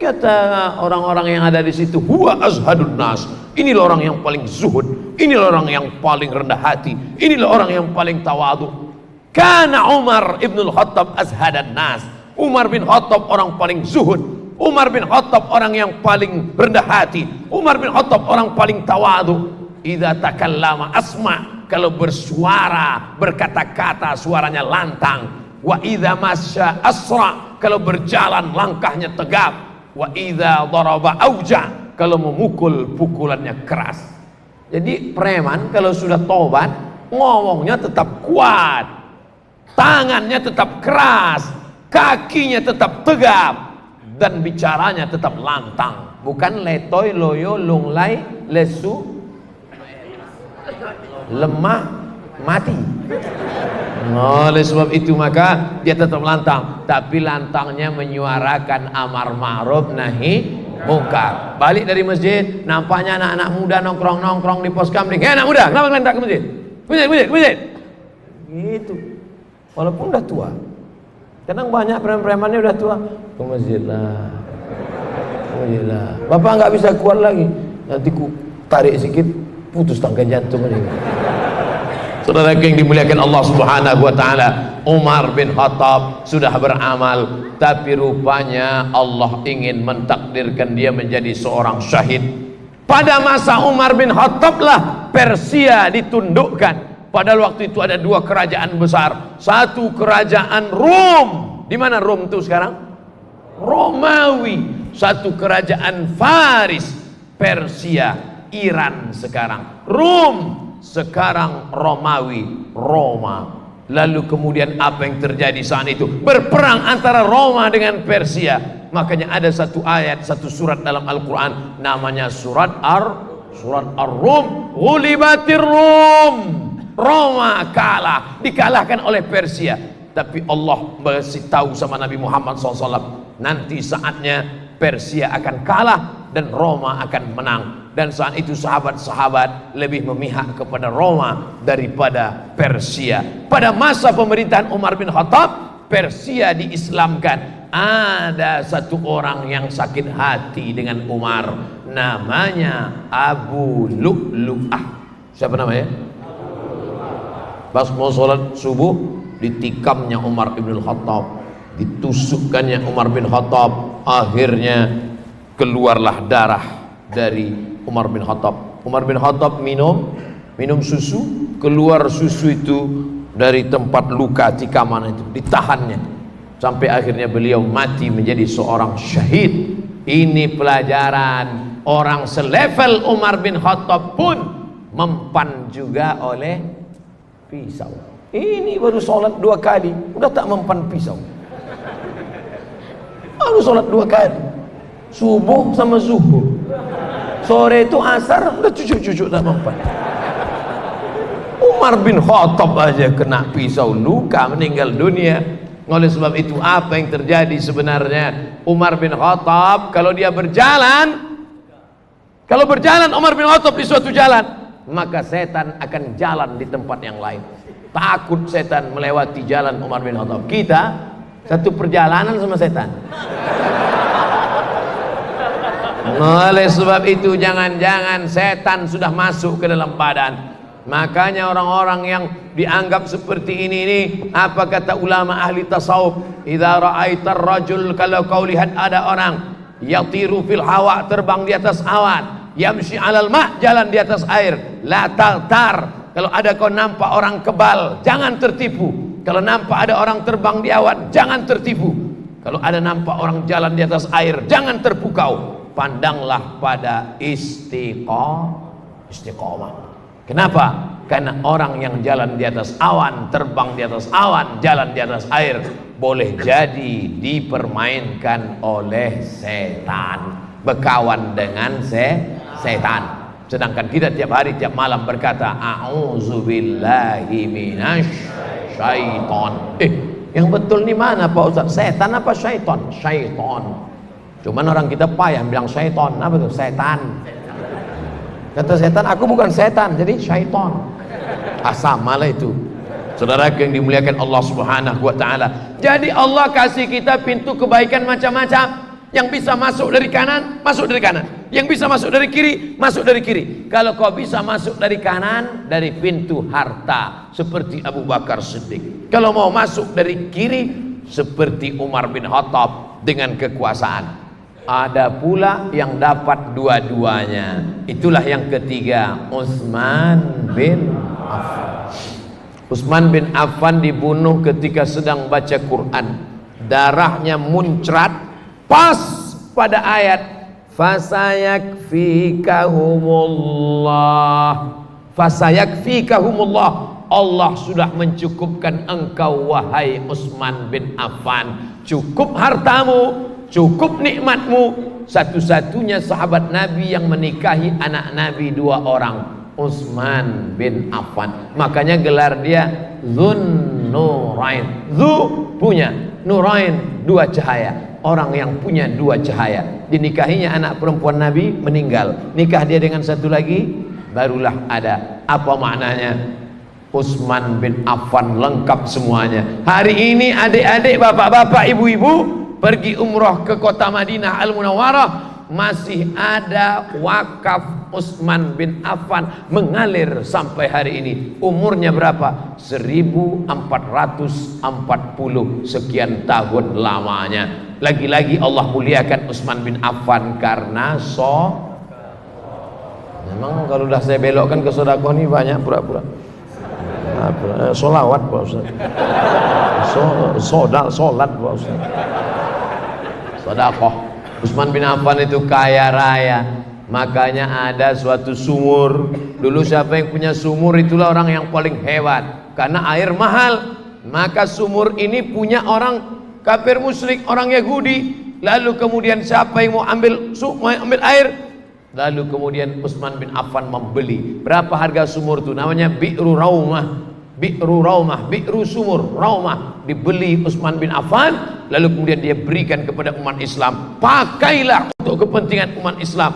Kata orang-orang yang ada di situ, "Huwa azhadun nas." Inilah orang yang paling zuhud, inilah orang yang paling rendah hati, inilah orang yang paling tawadu. Kana Umar ibnul Khattab azhadan nas. Umar bin Khattab orang paling zuhud, Umar bin Khattab orang yang paling rendah hati, Umar bin Khattab orang paling tawadu. Idza takallama asma, kalau bersuara, berkata-kata suaranya lantang. Wa idza masya asra, kalau berjalan langkahnya tegap. Wa idza daraba auja, kalau memukul pukulannya keras. Jadi preman kalau sudah tobat, ngomongnya tetap kuat, tangannya tetap keras, kakinya tetap tegap, dan bicaranya tetap lantang, bukan letoy, loyo, lunglai, lesu, lemah, mati. Oleh sebab itu maka dia tetap lantang, tapi lantangnya menyuarakan amar ma'ruf nahi munkar. Balik dari masjid, nampaknya anak-anak muda nongkrong-nongkrong di pos kamling. Anak muda, kenapa kalian tak ke masjid? Ke masjid. Gitu. Walaupun udah tua, Kadang banyak preman-premannya udah tua, ke masjid lah. Bapak nggak bisa kuat lagi, nanti ku tarik sedikit, putus tangkai jantung ini. Saudara yang dimuliakan Allah Subhanahu wa taala, Umar bin Khattab sudah beramal, tapi rupanya Allah ingin mentakdirkan dia menjadi seorang syahid. Pada masa Umar bin Khattab lah Persia ditundukkan. Padahal waktu itu ada dua kerajaan besar. Satu kerajaan Rom. Di mana Rom itu sekarang? Romawi. Satu kerajaan Faris, Persia, Iran sekarang. Rom sekarang Romawi, Roma. Lalu kemudian apa yang terjadi saat itu? Berperang antara Roma dengan Persia. Makanya ada satu ayat, satu surat dalam Al-Quran, namanya surat Ar-Rum. Ghulibatir Rum. Roma kalah, dikalahkan oleh Persia. Tapi Allah masih tahu sama Nabi Muhammad SAW, nanti saatnya Persia akan kalah dan Roma akan menang. Dan saat itu sahabat-sahabat lebih memihak kepada Roma daripada Persia. Pada masa pemerintahan Umar bin Khattab, Persia diislamkan. Ada satu orang yang sakit hati dengan Umar, namanya Abu Lu'lu'ah. Siapa namanya? Pas mau sholat subuh, ditikamnya Umar bin Khattab, ditusukkannya Umar bin Khattab, akhirnya keluarlah darah dari Umar bin Khattab. Umar bin Khattab minum susu, keluar susu itu dari tempat luka tikaman itu, ditahannya sampai akhirnya beliau mati menjadi seorang syahid. Ini pelajaran, orang selevel Umar bin Khattab pun mempan juga oleh pisau. Ini baru sholat 2 kali udah tak mempan pisau. Baru sholat 2 kali, subuh sama zuhur, sore itu asar udah cucuk-cucuk tak mempan. Umar bin Khattab aja kena pisau, luka, meninggal dunia. Oleh sebab itu apa yang terjadi sebenarnya? Umar bin Khattab kalau dia berjalan, Umar bin Khattab di suatu jalan, maka setan akan jalan di tempat yang lain. Takut setan melewati jalan Umar bin Khattab. Kita satu perjalanan sama setan. Oleh sebab itu jangan-jangan setan sudah masuk ke dalam badan. Makanya orang-orang yang dianggap seperti ini, apa kata ulama ahli tasawuf? Idza ra'aitar rajul, kalau kau lihat ada orang yatiru fil hawa, terbang di atas awan, yamshi alal ma', jalan di atas air, la taghtar. Kalau ada kau nampak orang kebal, jangan tertipu. Kalau nampak ada orang terbang di awan, jangan tertipu. Kalau ada nampak orang jalan di atas air, jangan terpukau. Pandanglah pada istiqomah. Kenapa? Karena orang yang jalan di atas awan, terbang di atas awan, jalan di atas air, boleh jadi dipermainkan oleh setan, berkawan dengan setan. Sedangkan kita tiap hari, tiap malam berkata a'udzubillahi minasyaiton. Yang betul nih mana Pak Ustaz? Setan apa syaiton? Syaiton. Cuman orang kita payah bilang syaiton. Apa tuh? Setan. Kata setan, aku bukan setan, jadi syaiton. Sama lah itu. Saudara yang dimuliakan Allah Subhanahu wa taala. Jadi Allah kasih kita pintu kebaikan macam-macam. Yang bisa masuk dari kanan, masuk dari kanan. Yang bisa masuk dari kiri, masuk dari kiri. Kalau kau bisa masuk dari kanan, dari pintu harta, seperti Abu Bakar Siddiq. Kalau mau masuk dari kiri, seperti Umar bin Khattab dengan kekuasaan. Ada pula yang dapat dua-duanya. Itulah yang ketiga, Utsman bin Affan. Utsman bin Affan dibunuh ketika sedang baca Quran. Darahnya muncrat pas pada ayat fasayakfikahumullah. Allah sudah mencukupkan engkau wahai Utsman bin Affan. Cukup hartamu, cukup nikmatmu. Satu-satunya sahabat Nabi yang menikahi anak Nabi 2 orang, Utsman bin Affan. Makanya gelar dia Dzunnurain. Dzu punya, Nurain 2 cahaya. Orang yang punya 2 cahaya. Dinikahinya anak perempuan Nabi, meninggal. Nikah dia dengan satu lagi, barulah ada. Apa maknanya? Utsman bin Affan, lengkap semuanya. Hari ini adik-adik, bapak-bapak, ibu-ibu pergi umroh ke kota Madinah Al-Munawwarah, masih ada wakaf Utsman bin Affan mengalir sampai hari ini. Umurnya berapa? 1440 sekian tahun lamanya. Lagi-lagi Allah muliakan Utsman bin Affan karena memang kalau udah saya belokkan ke sedekah ini banyak pura-pura solawat Pak Ustaz, solat Pak Ustaz, sedekah. Utsman bin Affan itu kaya raya, makanya ada suatu sumur. Dulu siapa yang punya sumur itulah orang yang paling hebat, karena air mahal. Maka sumur ini punya orang kafir musyrik, orang Yahudi. Lalu kemudian siapa yang mau ambil air? Lalu kemudian Utsman bin Affan membeli. Berapa harga sumur itu? Namanya Bi'ru Raumah. Bi'ru Raumah, Bi'ru sumur Raumah, dibeli Utsman bin Affan. Lalu kemudian dia berikan kepada umat Islam. Pakailah untuk kepentingan umat Islam.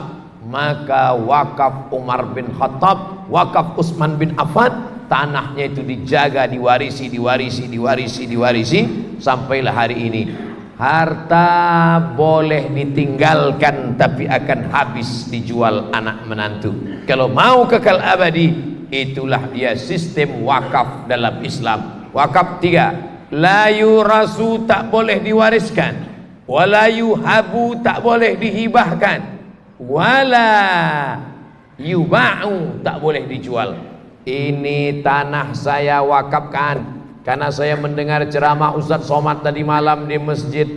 Maka wakaf Umar bin Khattab, wakaf Utsman bin Affan, tanahnya itu dijaga, diwarisi sampailah hari ini. Harta boleh ditinggalkan, tapi akan habis dijual anak menantu. Kalau mau kekal abadi, itulah dia sistem wakaf dalam Islam. Wakaf 3, la yurasu, tak boleh diwariskan, wala yuhabu, tak boleh dihibahkan, wala yuba'u, tak boleh dijual. Ini tanah saya wakafkan. Karena saya mendengar ceramah Ustadz Somad tadi malam di Masjid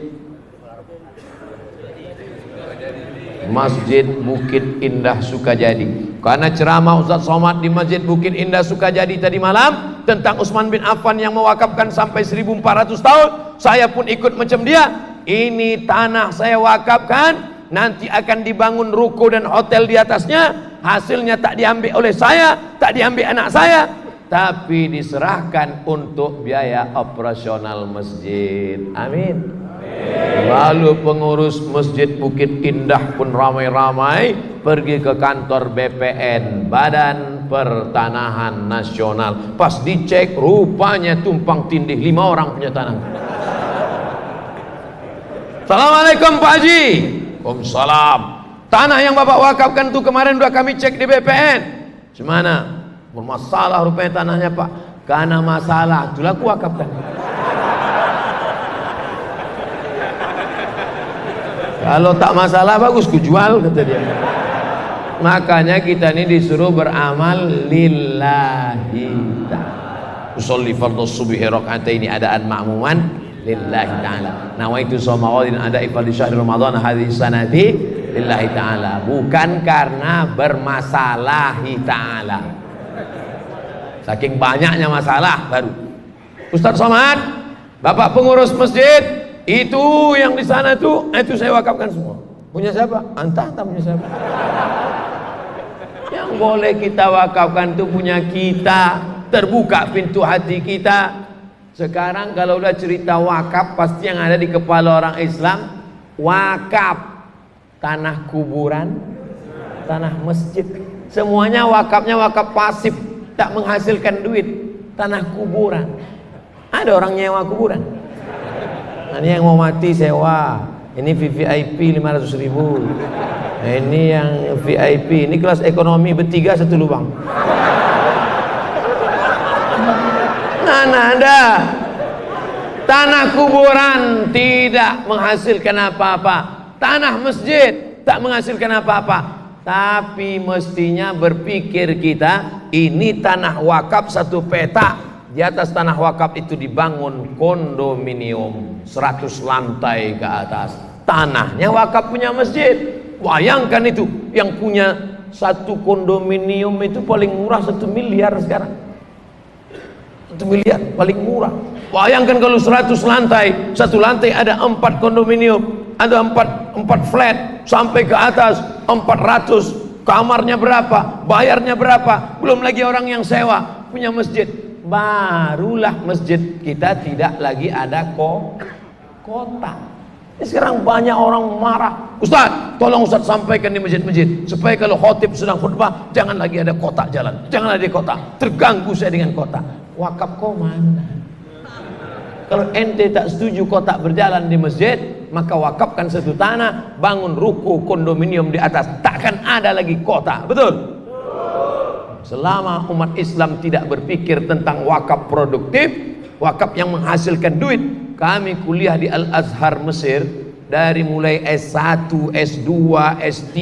Bukit Indah Sukajadi. Karena ceramah Ustadz Somad di Masjid Bukit Indah Sukajadi tadi malam tentang Utsman bin Affan yang mewakafkan sampai 1400 tahun, saya pun ikut macam dia. Ini tanah saya wakafkan, nanti akan dibangun ruko dan hotel di atasnya. Hasilnya tak diambil oleh saya, tak diambil anak saya, tapi diserahkan untuk biaya operasional masjid. Amin. Lalu pengurus Masjid Bukit Indah pun ramai-ramai pergi ke kantor BPN, Badan Pertanahan Nasional. Pas dicek, rupanya tumpang tindih 5 orang punya tanah. Assalamualaikum Pak Haji. Waalaikumsalam. Tanah yang Bapak wakafkan itu kemarin udah kami cek di BPN. Gimana? Bermasalah rupanya tanahnya Pak. Karena masalah itulah aku wakafkan. Kalau tak masalah bagus ku jual, kata dia. Makanya kita ini disuruh beramal lillahi ta'ala. Usolli fardhu subhi raka'ataini adaan ma'muman lillahi ta'ala. Nawaitu shoma ghadin ada'i fardhi syahri Ramadan hadhihi sanati lillahi ta'ala. Bukan karena bermasalahi ta'ala. Saking banyaknya masalah baru. Ustadz Somad, Bapak pengurus masjid, itu yang di sana itu saya wakafkan semua. Punya siapa? Entah punya siapa. Yang boleh kita wakafkan itu punya kita. Terbuka pintu hati kita. Sekarang kalau udah cerita wakaf, pasti yang ada di kepala orang Islam, wakaf tanah kuburan, tanah masjid, semuanya wakafnya wakaf pasif, tak menghasilkan duit. Tanah kuburan, ada orang nyewa kuburan. Nah, ini yang mau mati sewa, ini VVIP 500.000, nah, ini yang VIP, ini kelas ekonomi bertiga satu lubang. Nah, ada tanah kuburan tidak menghasilkan apa-apa, tanah masjid tak menghasilkan apa-apa. Tapi mestinya berpikir kita, ini tanah wakaf satu petak, di atas tanah wakaf itu dibangun kondominium 100 lantai ke atas. Tanahnya wakaf punya masjid. Bayangkan itu, yang punya satu kondominium itu paling murah 1 miliar sekarang. 1 miliar paling murah. Bayangkan kalau 100 lantai, satu lantai ada 4 kondominium, ada 4 flat sampai ke atas 400. Kamarnya berapa? Bayarnya berapa? Belum lagi orang yang sewa punya masjid. Barulah masjid kita tidak lagi ada kota. Sekarang banyak orang marah, Ustaz, tolong Ustaz sampaikan di masjid-masjid supaya kalau khotib sedang khutbah jangan lagi ada kotak jalan, jangan ada kotak, terganggu saya dengan kotak. Wakaf kau mana? Kalau ente tak setuju kotak berjalan di masjid, maka wakafkan satu tanah, bangun ruko kondominium di atas, takkan ada lagi kotak. Betul? Selama umat Islam tidak berpikir tentang wakaf produktif, wakaf yang menghasilkan duit. Kami kuliah di Al-Azhar Mesir, dari mulai S1, S2, S3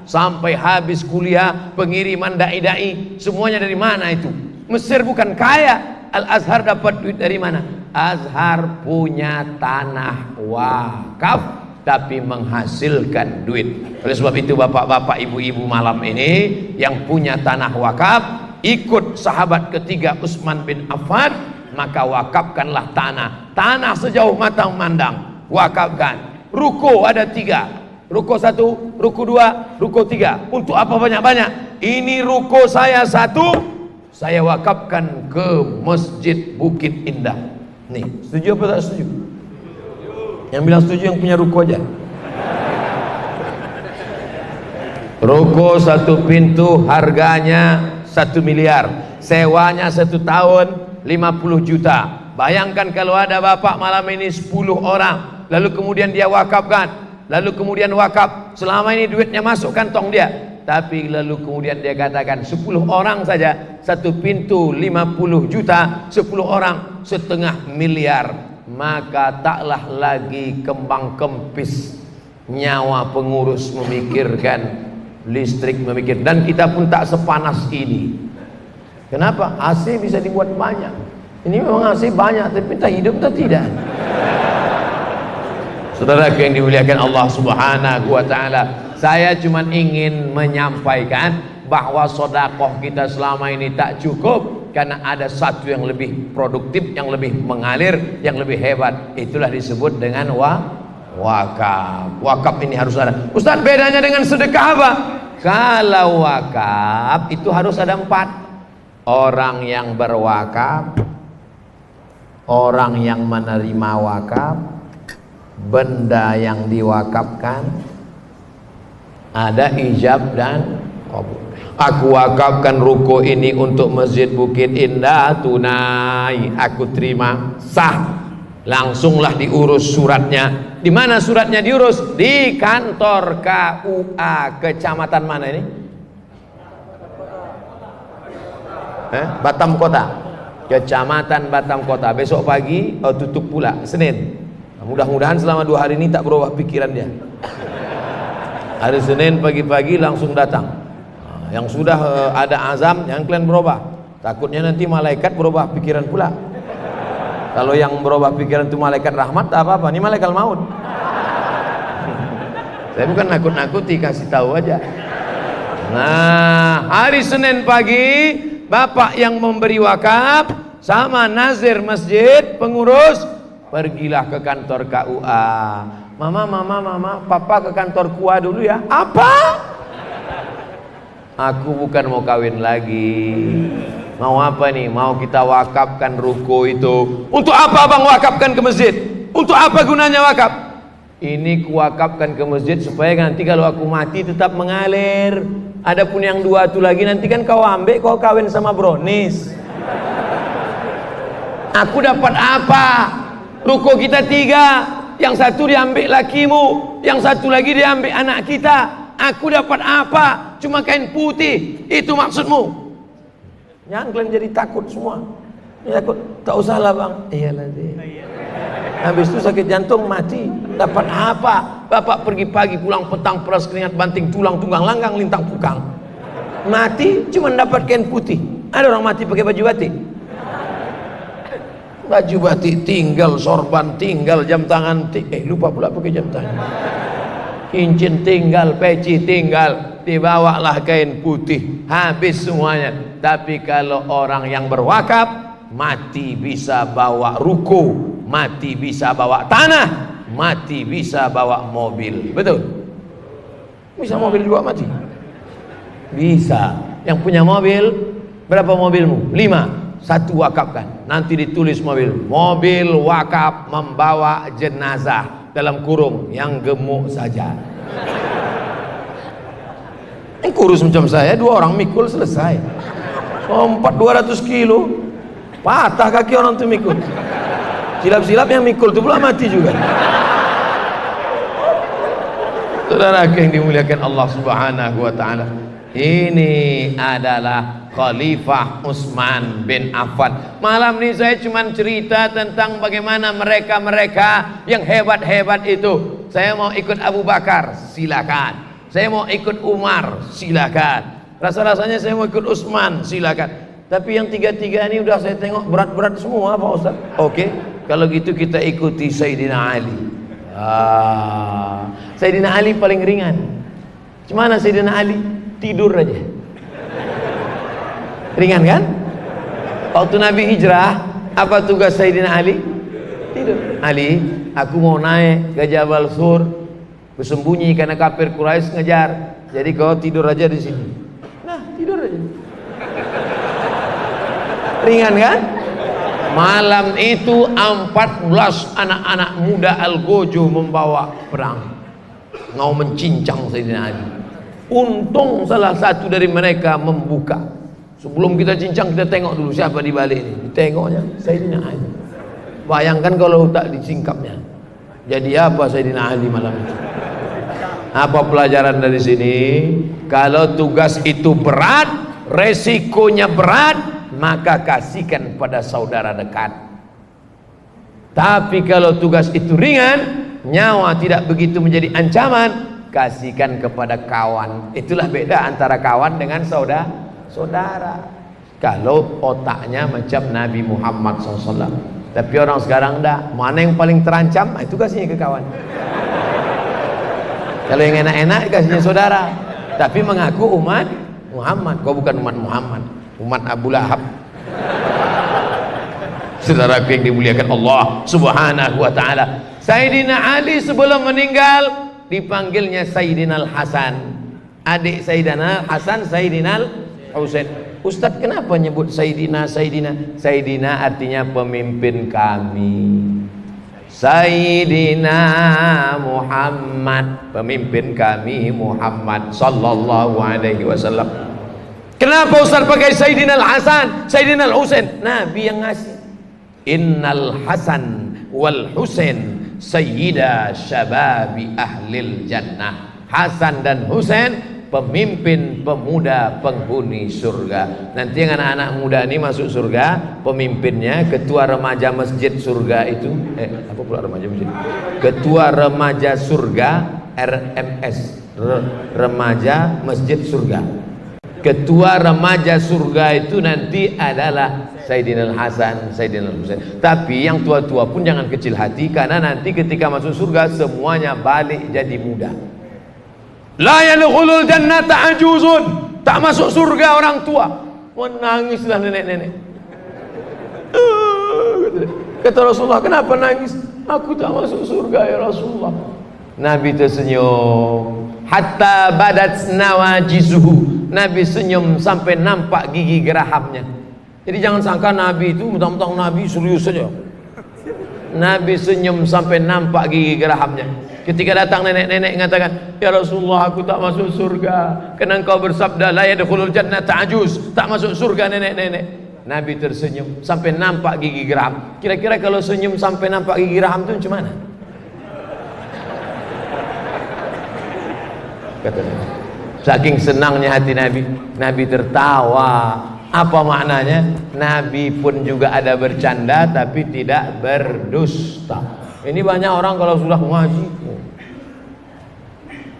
sampai habis kuliah, pengiriman dai-dai, semuanya dari mana itu? Mesir bukan kaya, Al-Azhar dapat duit dari mana? Azhar punya tanah wakaf tapi menghasilkan duit. Oleh sebab itu bapak-bapak, ibu-ibu malam ini yang punya tanah wakaf, ikut sahabat ketiga Utsman bin Affan, maka wakafkanlah tanah sejauh mata memandang, wakafkan. Ruko ada 3, ruko 1, ruko 2, ruko 3. Untuk apa banyak-banyak? Ini ruko saya 1, saya wakafkan ke Masjid Bukit Indah. Nih, setuju apa tak setuju? Yang bilang setuju yang punya ruko aja. Ruko 1 pintu harganya 1 miliar, sewanya 1 tahun 50 juta. Bayangkan kalau ada bapak malam ini 10 orang, lalu kemudian dia wakafkan, lalu kemudian wakaf, selama ini duitnya masuk kantong dia, tapi lalu kemudian dia katakan 10 orang saja 1 pintu 50 juta, 10 orang 1,5 miliar, maka taklah lagi kembang kempis nyawa pengurus memikirkan listrik, dan kita pun tak sepanas ini. Kenapa? AC bisa dibuat banyak. Ini memang AC banyak, tapi tak hidup tak tidak. Saudara yang dimuliakan Allah Subhanahu wa taala, saya cuma ingin menyampaikan bahwa sedekah kita selama ini tak cukup karena ada satu yang lebih produktif, yang lebih mengalir, yang lebih hebat. Itulah disebut dengan wakaf. Wakaf ini harus ada. Ustaz, bedanya dengan sedekah apa? Kalau wakaf itu harus ada 4. Orang yang berwakaf, orang yang menerima wakaf, benda yang diwakafkan, ada ijab dan qabul. Aku wakafkan ruko ini untuk Masjid Bukit Indah, tunai, aku terima, sah. Langsunglah diurus suratnya. Di mana suratnya diurus? Di kantor KUA kecamatan mana ini? Batam Kota, kecamatan Batam Kota. Besok pagi tutup pula, Senin. Mudah-mudahan selama 2 hari ini tak berubah pikiran dia. Hari Senin pagi-pagi langsung datang. Yang sudah ada azam, yang kalian berubah. Takutnya nanti malaikat berubah pikiran pula. Kalau yang berubah pikiran itu malaikat rahmat, tak apa-apa. Ini malaikat maut. Saya bukan nakut-nakuti, kasih tahu aja. Nah, hari Senin pagi, bapak yang memberi wakaf sama nazir masjid, pengurus, pergilah ke kantor KUA. Mama, papa ke kantor KUA dulu ya. Apa? Aku bukan mau kawin lagi. Mau apa nih? Mau kita wakafkan ruko itu. Untuk apa bang wakafkan ke masjid? Untuk apa gunanya wakaf? Ini kuwakafkan ke masjid supaya nanti kalau aku mati tetap mengalir. Adapun yang 2 itu lagi nanti kan kau ambil, kau kawin sama brownies. Aku dapat apa? Ruko kita 3, yang 1 diambil lakimu, yang 1 lagi diambil anak kita. Aku dapat apa? Cuma kain putih. Itu maksudmu? Jangan kalian jadi takut semua. Ya, takut. Tak usah lah bang. Iyalah deh. Habis itu sakit jantung mati. Dapat apa? Bapak pergi pagi pulang petang, peras keringat banting tulang tunggang langgang lintang pukang. Mati cuma dapat kain putih. Ada orang mati pakai baju batik? Baju batik tinggal, sorban tinggal, jam tangan lupa pula pakai jam tangan. Cincin tinggal, peci tinggal, dibawalah kain putih, habis semuanya. Tapi kalau orang yang berwakaf, mati bisa bawa ruko, mati bisa bawa tanah, mati bisa bawa mobil. Betul? Bisa mobil juga mati? Bisa. Yang punya mobil, berapa mobilmu? 5. 1 wakafkan. Nanti ditulis mobil wakaf membawa jenazah. dalam kurung yang gemuk saja. Yang kurus macam saya 2 orang mikul selesai. 200 kilo patah kaki orang tu mikul. Silap-silap yang mikul tu pula mati juga. Saudara yang dimuliakan Allah Subhanahu wa taala, ini adalah Khalifah Utsman bin Affan. Malam ini saya cuma cerita tentang bagaimana mereka-mereka yang hebat-hebat itu. Saya mau ikut Abu Bakar, silakan. Saya mau ikut Umar, silakan. Rasa-rasanya saya mau ikut Utsman, silakan. Tapi yang 3-3 ini udah saya tengok berat-berat semua Pak Ustaz. Oke, kalau gitu kita ikuti Sayyidina Ali. Sayyidina Ali paling ringan. Gimana Sayyidina Ali? Tidur aja. Ringan kan? Waktu Nabi hijrah, apa tugas Sayyidina Ali? Tidur. Ali, aku mau naik ke Jabal Sur, bersembunyi karena kafir Quraisy ngejar. Jadi kau tidur aja di sini. Nah, tidur aja. Ringan kan? Malam itu 14 anak-anak muda Al-Gojo membawa perang, mau mencincang Sayyidina Ali. Untung salah satu dari mereka membuka. Sebelum kita cincang, kita tengok dulu siapa di balik ini. Tengoknya Sayyidina Ali. Bayangkan kalau tak disingkapnya, jadi apa Sayyidina Ali malam itu? Apa pelajaran dari sini? Kalau tugas itu berat, resikonya berat, maka kasihkan pada saudara dekat. Tapi kalau tugas itu ringan, nyawa tidak begitu menjadi ancaman, kasihkan kepada kawan. Itulah beda antara kawan dengan saudara. Kalau otaknya macam Nabi Muhammad SAW. Tapi orang sekarang enggak. Mana yang paling terancam, itu kasihnya ke kawan. Kalau yang enak-enak kasihnya saudara. Tapi mengaku umat Muhammad. Kau bukan umat Muhammad, umat Abu Lahab. Saudara yang dimuliakan Allah Subhanahu wa taala, Sayyidina Ali sebelum meninggal dipanggilnya Sayyidina Al-Hasan. Adik Sayyidina Hasan Sayyidina Al-Husain. Ustaz, kenapa nyebut Sayyidina? Sayyidina artinya pemimpin kami. Sayyidina Muhammad, pemimpin kami Muhammad sallallahu alaihi wasallam. Kenapa Ustaz pakai Sayyidina Al-Hasan, Sayyidina Al-Husain? Nabi yang ngasih. Innal Hasan wal Husain sayyida syababi ahlil jannah. Hasan dan Husain pemimpin pemuda penghuni surga. Nanti yang anak-anak muda ini masuk surga, pemimpinnya ketua remaja masjid surga itu, apa pula remaja masjid? Ketua remaja surga, RMS, remaja masjid surga. Ketua remaja surga itu nanti adalah Sayyidina Al-Hasan, Sayyidina Al-Husain. Tapi yang tua-tua pun jangan kecil hati, karena nanti ketika masuk surga semuanya balik jadi muda. La yadkhulul jannata ajuzun, tak masuk surga orang tua. Menangislah nenek-nenek. Kata Rasulullah, kenapa nangis? Aku tak masuk surga ya Rasulullah. Nabi tersenyum hatta badat nawajizuhu. Nabi senyum sampai nampak gigi gerahamnya. Jadi jangan sangka Nabi itu mentang-mentang Nabi serius saja. Nabi senyum sampai nampak gigi gerahamnya. Ketika datang nenek-nenek mengatakan, ya Rasulullah, aku tak masuk surga karena engkau bersabda la yadkhulul jannata ajuz, tak masuk surga nenek-nenek. Nabi tersenyum sampai nampak gigi geraham. Kira-kira kalau senyum sampai nampak gigi geraham itu macam mana? Katanya, saking senangnya hati Nabi, Nabi tertawa. Apa maknanya? Nabi pun juga ada bercanda tapi tidak berdusta. Ini banyak orang kalau sudah ngaji,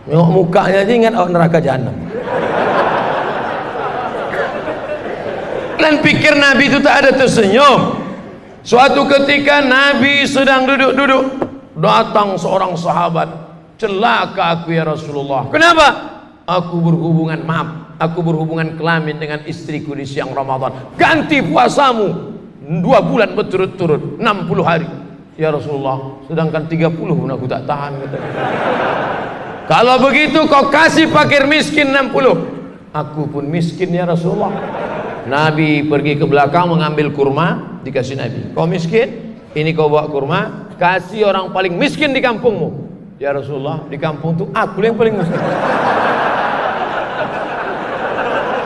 nengok mukanya aja ingat neraka jahanam. Dan pikir Nabi itu tak ada tersenyum. Suatu ketika Nabi sedang duduk-duduk, datang seorang sahabat, celaka aku ya Rasulullah. Kenapa? Aku berhubungan kelamin dengan istriku di siang Ramadan. Ganti puasamu 2 bulan berturut-turut, 60 hari. Ya Rasulullah, sedangkan 30 pun aku tak tahan. Kalau begitu kau kasih fakir miskin 60. Aku pun miskin ya Rasulullah. Nabi pergi ke belakang mengambil kurma, dikasih Nabi. Kau miskin, ini kau bawa kurma, kasih orang paling miskin di kampungmu. Ya Rasulullah, di kampung tuh aku yang paling miskin.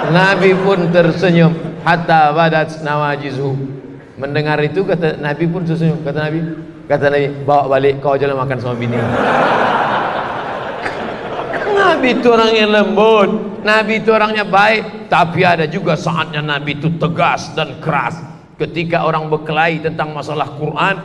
Nabi pun tersenyum, hatta badat nawajizuhu. Mendengar itu kata Nabi pun tersenyum. Kata Nabi, bawa balik, kau jangan makan sama bini. Nabi itu orangnya lembut, Nabi itu orangnya baik. Tapi ada juga saatnya Nabi itu tegas dan keras. Ketika orang berkelahi tentang masalah Quran,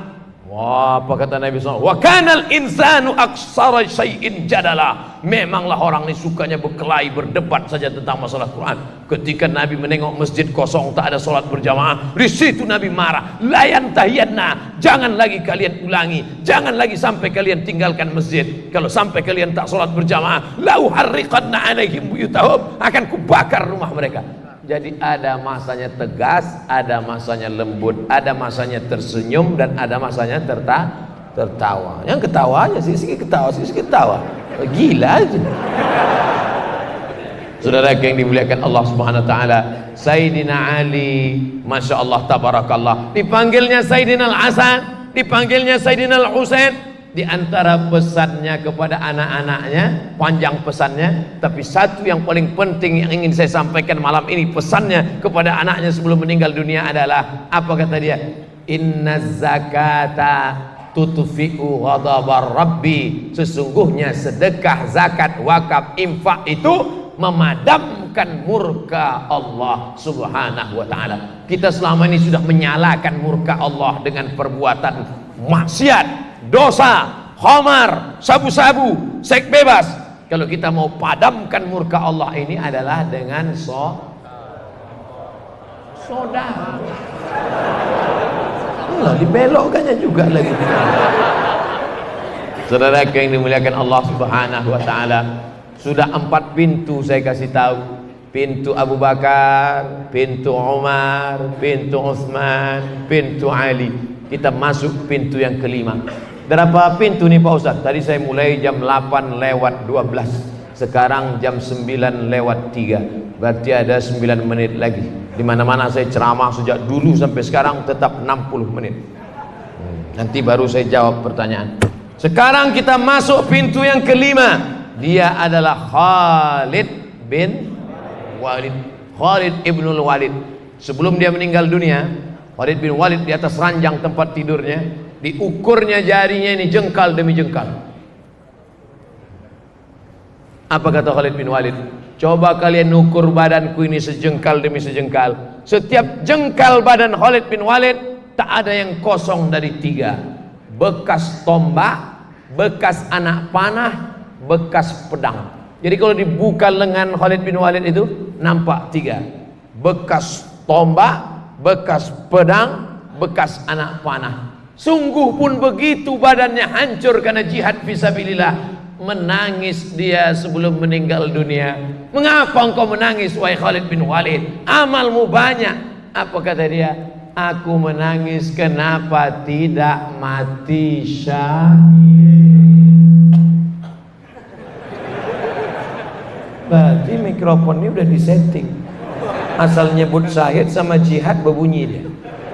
wah, apa kata Nabi SAW? Wa kanal insanu aksara syai'in jadala. Memanglah orang ini sukanya berkelahi, berdebat saja tentang masalah Quran. Ketika Nabi menengok masjid kosong, tak ada solat berjamaah, di situ Nabi marah. Layan tahiyanna, jangan lagi kalian ulangi, jangan lagi sampai kalian tinggalkan masjid. Kalau sampai kalian tak solat berjamaah, lau harriqadna alaihim buyutahum, akan kubakar rumah mereka. Jadi ada masanya tegas, ada masanya lembut, ada masanya tersenyum, dan ada masanya tertawa. Yang ketawanya sisi ketawa. Gila aja. Saudara yang dimuliakan Allah Subhanahu wa taala, Sayyidina Ali, Masya Allah tabarakallah, dipanggilnya Sayyidina Al-Hasan, dipanggilnya Sayyidina Al-Husain. Di antara pesannya kepada anak-anaknya, panjang pesannya, tapi satu yang paling penting yang ingin saya sampaikan malam ini, pesannya kepada anaknya sebelum meninggal dunia adalah, apa kata dia? Inna zakata tutfi'u ghadabar rabbi. Sesungguhnya sedekah, zakat, wakaf, infak itu memadamkan murka Allah Subhanahu wa ta'ala. Kita selama ini sudah menyalakan murka Allah dengan perbuatan maksiat, dosa, khamar, sabu-sabu, seks bebas. Kalau kita mau padamkan murka Allah ini adalah dengan soda. Allah dibelokkannya juga lagi. Saudara yang dimuliakan Allah Subhanahu wa taala, sudah 4 pintu saya kasih tahu. Pintu Abu Bakar, pintu Umar, pintu Utsman, pintu Ali. Kita masuk pintu yang kelima. Berapa pintu nih Pak Ustaz? Tadi saya mulai jam 8:12. Sekarang jam 9:03. Berarti ada 9 menit lagi. Di mana-mana saya ceramah sejak dulu sampai sekarang tetap 60 menit. Nanti baru saya jawab pertanyaan. Sekarang kita masuk pintu yang kelima. Dia adalah Khalid bin Walid. Khalid ibnul Walid. Sebelum dia meninggal dunia, Khalid bin Walid di atas ranjang tempat tidurnya, diukurnya jarinya ini jengkal demi jengkal. Apa kata Khalid bin Walid? Coba kalian ukur badanku ini sejengkal demi sejengkal. Setiap jengkal badan Khalid bin Walid tak ada yang kosong dari 3. Bekas tombak, bekas anak panah, bekas pedang. Jadi kalau dibuka lengan Khalid bin Walid itu nampak 3. Bekas tombak, bekas pedang, bekas anak panah. Sungguh pun begitu badannya hancur karena jihad fisabilillah. Menangis dia sebelum meninggal dunia. Mengapa engkau menangis wahai Khalid bin Walid? Amalmu banyak. Apa kata dia? Aku menangis kenapa tidak mati syahid. Berarti mikrofon ini udah disetting. Asal nyebut syahid sama jihad berbunyi dia.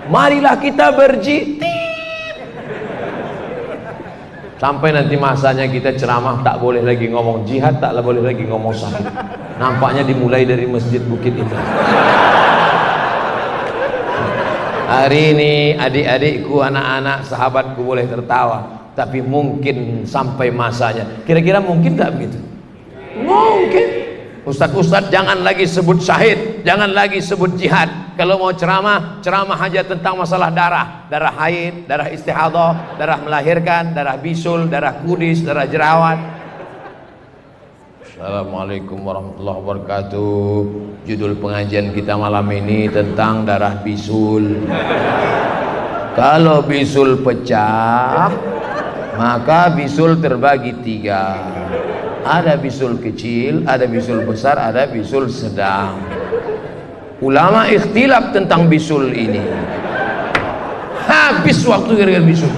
Marilah kita berjihad. Sampai nanti masanya kita ceramah tak boleh lagi ngomong jihad, tak boleh lagi ngomong syahid. Nampaknya dimulai dari Masjid Bukit itu. Hari ini adik-adikku, anak-anak, sahabatku boleh tertawa, tapi mungkin sampai masanya. Kira-kira mungkin tak begitu? Mungkin. Ustadz jangan lagi sebut syahid, jangan lagi sebut jihad. Kalau mau ceramah, ceramah aja tentang masalah darah, darah haid, darah istihadah, darah melahirkan, darah bisul, darah kudis, darah jerawat. Assalamualaikum warahmatullahi wabarakatuh. Judul pengajian kita malam ini tentang darah bisul. Kalau bisul pecah, maka bisul terbagi 3. Ada bisul kecil, ada bisul besar, ada bisul sedang. Ulama ikhtilaf tentang bisul ini. Habis waktu gara-gara bisul.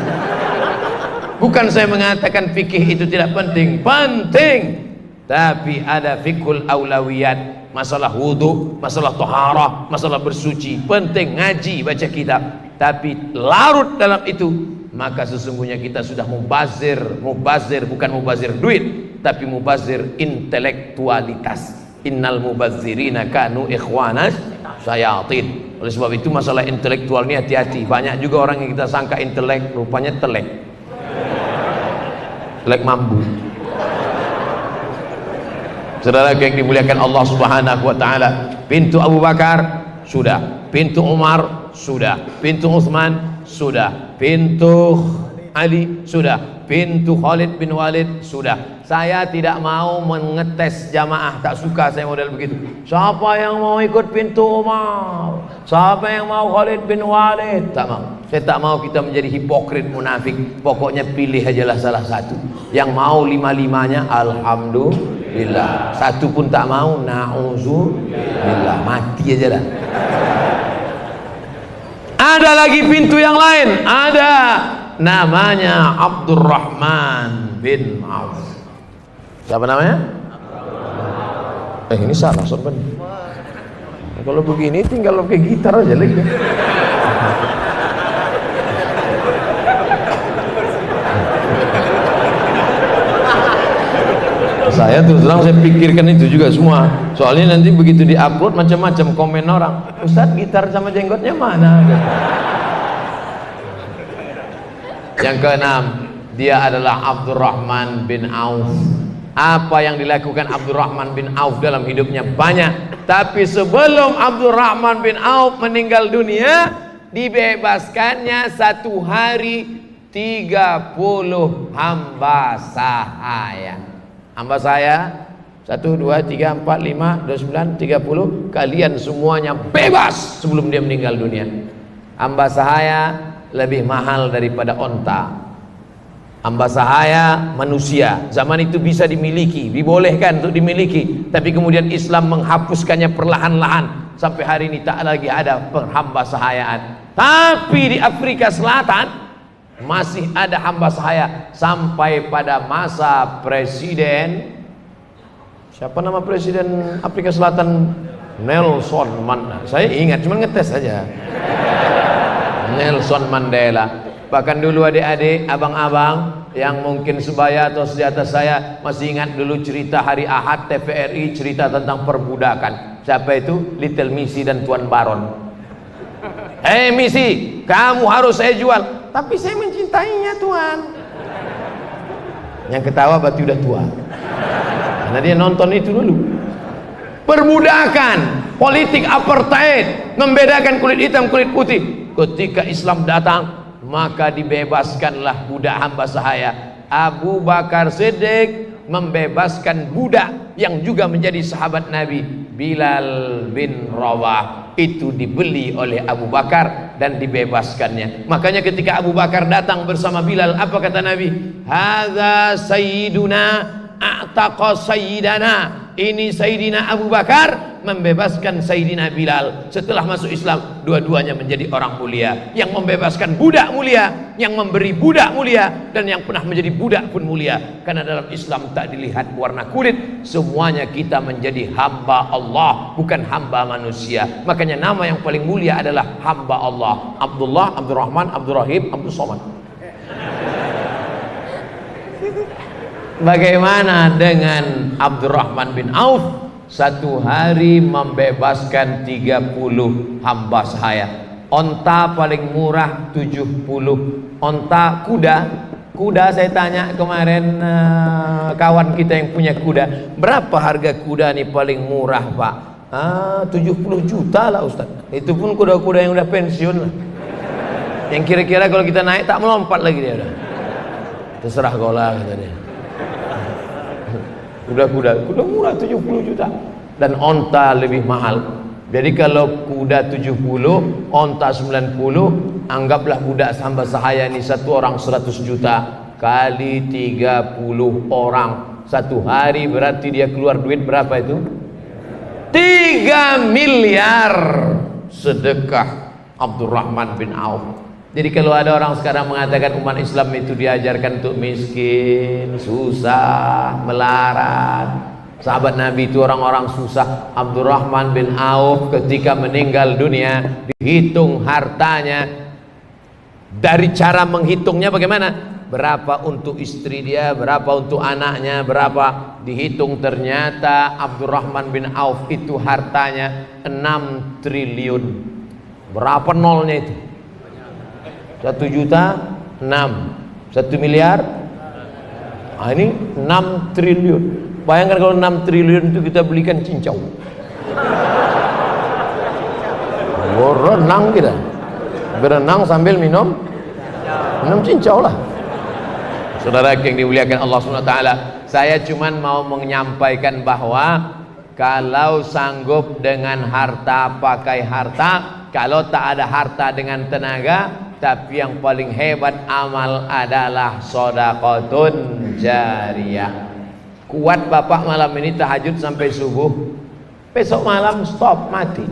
Bukan saya mengatakan fikih itu tidak penting, penting. Tapi ada fikul aulawiyat, masalah wudu, masalah toharah, masalah bersuci, penting. Ngaji, baca kitab. Tapi larut dalam itu maka sesungguhnya kita sudah mubazir bukan mubazir duit, tapi mubazir intelektualitas. Innal mubazzirina kanu ikhwanas syayatin. Oleh sebab itu masalah intelektual ini hati-hati. Banyak juga orang yang kita sangka intelek, rupanya telek mambu. Saudara yang dimuliakan Allah Subhanahu wa taala, pintu Abu Bakar sudah, pintu Umar sudah, pintu Utsman sudah, pintu Ali sudah, pintu Khalid bin Walid sudah. Saya tidak mau mengetes jamaah, tak suka saya model begitu. Siapa yang mau ikut pintu Umar? Siapa yang mau Khalid bin Walid? Tak mau. Saya tak mau kita menjadi hipokrit munafik. Pokoknya pilih ajalah salah satu. Yang mau lima-limanya alhamdulillah. Satu pun tak mau, na'udzubillah, mati aja dah. Ada lagi pintu yang lain, ada namanya Abdurrahman bin Auf. Siapa namanya? Ini salah sobat. Kalau begini tinggal pakai gitar aja lagi. Saya terus terang saya pikirkan itu juga semua. Soalnya nanti begitu diupload macam-macam komen orang. Ustadz, gitar sama jenggotnya mana? Yang keenam, dia adalah Abdurrahman bin Auf. Apa yang dilakukan Abdurrahman bin Auf dalam hidupnya banyak. Tapi sebelum Abdurrahman bin Auf meninggal dunia, dibebaskannya satu hari 30 hamba sahaya. Hamba saya 1, 2, 3, 4, 5, 29, 30. Kalian semuanya bebas sebelum dia meninggal dunia. Hamba sahaya lebih mahal daripada onta. Hamba sahaya manusia. Zaman itu bisa dimiliki, dibolehkan untuk dimiliki. Tapi kemudian Islam menghapuskannya perlahan-lahan. Sampai hari ini tak lagi ada hamba sahayaan. Tapi di Afrika Selatan masih ada hamba sahaya sampai pada masa presiden, siapa nama presiden Afrika Selatan? Nelson Mandela. Saya ingat, cuma ngetes saja. Nelson Mandela. Bahkan dulu adik-adik, abang-abang yang mungkin sebaya atau sejata saya masih ingat dulu cerita hari Ahad TVRI, cerita tentang perbudakan. Siapa itu? Little Missy dan Tuan Baron. Hei Missy, kamu harus saya jual. Tapi saya mencintainya Tuhan. Yang ketawa berarti udah tua, karena dia nonton itu dulu. Perbudakan, politik apartheid, membedakan kulit hitam kulit putih. Ketika Islam datang, maka dibebaskanlah budak hamba sahaya. Abu Bakar Siddiq membebaskan budak yang juga menjadi sahabat Nabi, Bilal bin Rawah. Itu dibeli oleh Abu Bakar dan dibebaskannya. Makanya ketika Abu Bakar datang bersama Bilal, apa kata Nabi? Hadza sayyiduna a'taqa sayyidana. Ini Sayyidina Abu Bakar membebaskan Sayyidina Bilal. Setelah masuk Islam, dua-duanya menjadi orang mulia. Yang membebaskan budak mulia, yang memberi budak mulia, dan yang pernah menjadi budak pun mulia. Karena dalam Islam tak dilihat warna kulit, semuanya kita menjadi hamba Allah, bukan hamba manusia. Makanya nama yang paling mulia adalah hamba Allah. Abdullah, Abdurrahman, Abdurrahim, Abdul Somad. Bagaimana dengan Abdurrahman bin Auf? Satu hari membebaskan 30 hamba sahaya. Onta paling murah 70. Onta kuda saya tanya kemarin kawan kita yang punya kuda, berapa harga kuda nih paling murah Pak? 70 juta lah Ustaz. Itu pun kuda-kuda yang udah pensiun lah. Yang kira-kira kalau kita naik tak melompat lagi dia udah. Terserah kau lah kata dia. Kuda murah 70 juta dan onta lebih mahal. Jadi kalau kuda 70, onta 90, anggaplah budak hamba sahaya ini satu orang 100 juta kali 30 orang satu hari, berarti dia keluar duit berapa itu? 3 miliar sedekah Abdurrahman bin Auf. Jadi kalau ada orang sekarang mengatakan umat Islam itu diajarkan untuk miskin, susah, melarat. Sahabat Nabi itu orang-orang susah. Abdurrahman bin Auf ketika meninggal dunia, dihitung hartanya Dari cara menghitungnya bagaimana? Berapa untuk istri dia, berapa untuk anaknya, berapa dihitung, ternyata Abdurrahman bin Auf itu hartanya 6 triliun. Berapa nolnya itu? 1 juta 6, 1 miliar. Nah, ini 6 triliun. Bayangkan kalau 6 triliun itu kita belikan cincau. Berenang kita, berenang sambil minum cincau lah. Saudara yang dimuliakan Allah SWT, saya cuman mau menyampaikan bahwa kalau sanggup dengan harta pakai harta, kalau tak ada harta dengan tenaga, tapi yang paling hebat amal adalah sedekahun jariyah. Kuat bapak malam ini tahajud sampai subuh, besok malam stop, mati.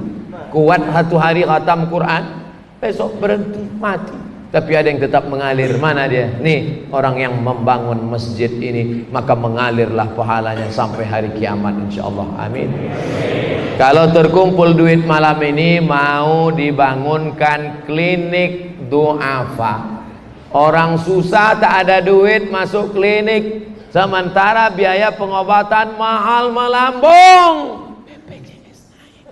Kuat 1 hari khatam Quran, besok berhenti, mati. Tapi ada yang tetap mengalir. Mana dia? Nih orang yang membangun masjid ini, maka mengalirlah pahalanya sampai hari kiamat insyaallah. Amin. Kalau terkumpul duit malam ini, mau dibangunkan klinik duafa. Orang susah tak ada duit masuk klinik, sementara biaya pengobatan mahal melambung. BPJS naik.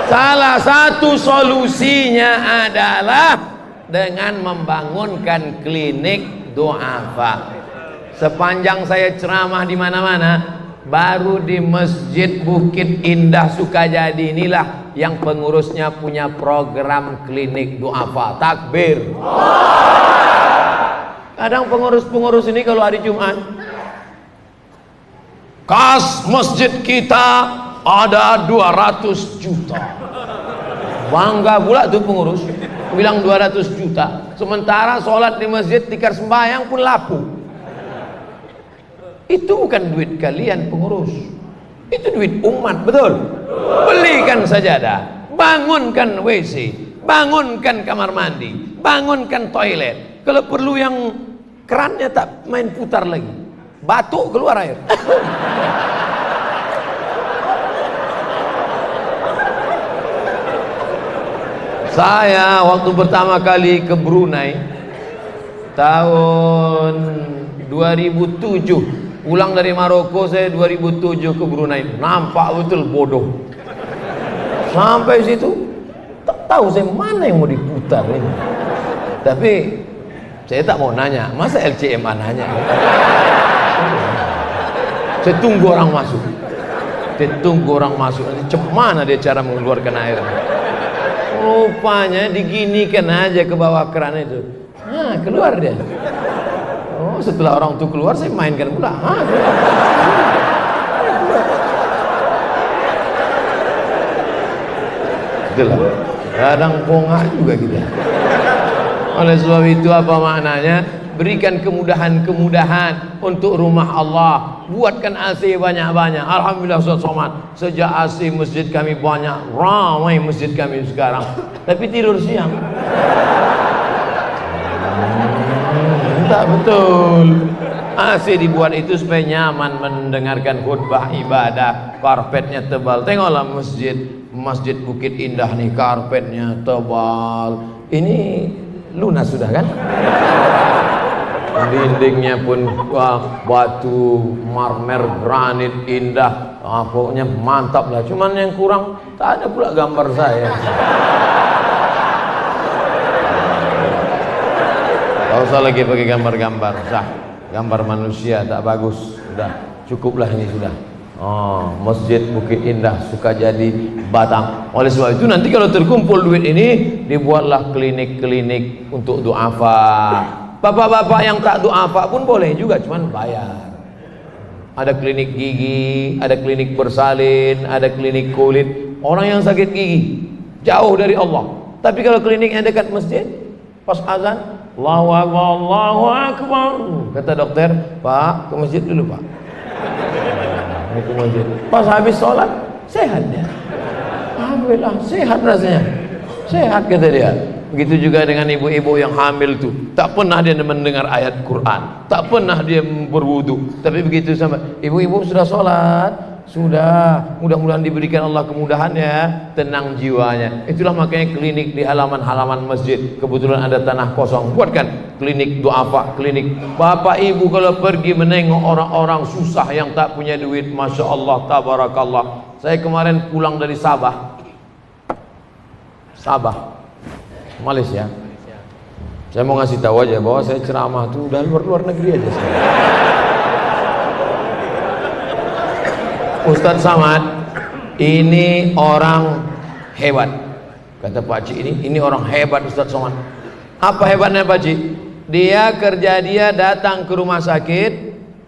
Salah satu solusinya adalah dengan membangunkan klinik duafa. Sepanjang saya ceramah di mana-mana, baru di Masjid Bukit Indah Sukajadi inilah yang pengurusnya punya program klinik duafa. Takbir. Kadang pengurus-pengurus ini kalau hari Jumat, kas masjid kita ada 200 juta. Bangga pula tuh pengurus, bilang 200 juta. Sementara sholat di masjid, tikar sembahyang pun lapu. Itu bukan duit kalian pengurus, itu duit umat, betul? Belikan sajadah, bangunkan WC, bangunkan kamar mandi, bangunkan toilet. Kalau perlu yang kerannya tak main putar lagi, batuk keluar air. Saya waktu pertama kali ke Brunei tahun 2007, pulang dari Maroko, saya 2007 ke Brunei. Nampak betul bodoh. Sampai situ tak tahu saya mana yang mau diputar ini. Tapi saya tak mau nanya, masa LCMA nanya? Saya tunggu orang masuk. Saya tunggu orang masuk. Cemana dia cara mengeluarkan air? Rupanya diginikan aja ke bawah keran itu. Nah, keluar dia. Oh, setelah orang itu keluar, saya mainkan pula. Itulah. Kadang pongah juga kita. Oleh sebab itu apa maknanya? Berikan kemudahan-kemudahan untuk rumah Allah. Buatkan AC banyak-banyak. Alhamdulillah Ustaz Somad, sejak AC masjid kami banyak, ramai masjid kami sekarang. Tapi tidur siang. Tak betul. AC dibuat itu supaya nyaman mendengarkan khutbah ibadah. Karpetnya tebal. Tengoklah Masjid Bukit Indah nih, karpetnya tebal. Ini lunas sudah kan? Dindingnya pun batu marmer granit indah, pokoknya mantap lah. Cuman yang kurang tak ada pula gambar saya. Tak usah lagi pakai gambar-gambar, sah. Gambar manusia tak bagus, sudah cukuplah ini sudah. Oh, Masjid Bukit Indah Sukajadi Batam. Oleh sebab itu nanti kalau terkumpul duit ini, dibuatlah klinik-klinik untuk duafa. Bapak-bapak yang tak duafa pun boleh juga, cuman bayar. Ada klinik gigi, ada klinik bersalin, ada klinik kulit. Orang yang sakit gigi jauh dari Allah, tapi kalau kliniknya dekat masjid, pas azan Allahu Akbar, Allahu Akbar, kata dokter, Pak ke masjid dulu Pak. Ini ke masjid. Pas habis sholat sehat dia. Alhamdulillah sehat rasanya, sehat kata dia. Begitu juga dengan ibu-ibu yang hamil tuh, tak pernah dia mendengar ayat Quran, tak pernah dia berwudu, tapi begitu sama ibu-ibu sudah sholat, Sudah, mudah-mudahan diberikan Allah kemudahan ya, tenang jiwanya. Itulah makanya klinik di halaman-halaman masjid. Kebetulan ada tanah kosong, buatkan klinik duafa, klinik. Bapak ibu kalau pergi menengok orang-orang susah yang tak punya duit, masya Allah, tabarakallah. Saya kemarin pulang dari Sabah, Malaysia. Saya mau ngasih tahu aja bahwa saya ceramah tuh udah luar negeri aja saya. Ustadz Samad, ini orang hebat, kata Pak Haji, ini orang hebat Ustadz Samad. Apa hebatnya Pak Haji? Dia datang ke rumah sakit,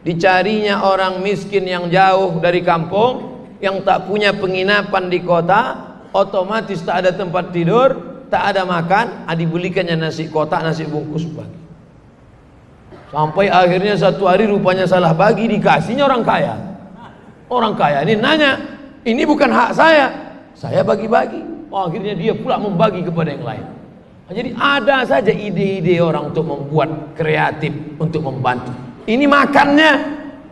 dicarinya orang miskin yang jauh dari kampung, yang tak punya penginapan di kota, otomatis tak ada tempat tidur, tak ada makan, dibelikannya nasi kotak, nasi bungkus bagi. Sampai akhirnya satu hari rupanya salah bagi, dikasihnya orang kaya. Orang kaya ini nanya, ini bukan hak saya bagi-bagi. Akhirnya dia pula membagi kepada yang lain. Jadi ada saja ide-ide orang untuk membuat kreatif, untuk membantu. Ini makannya,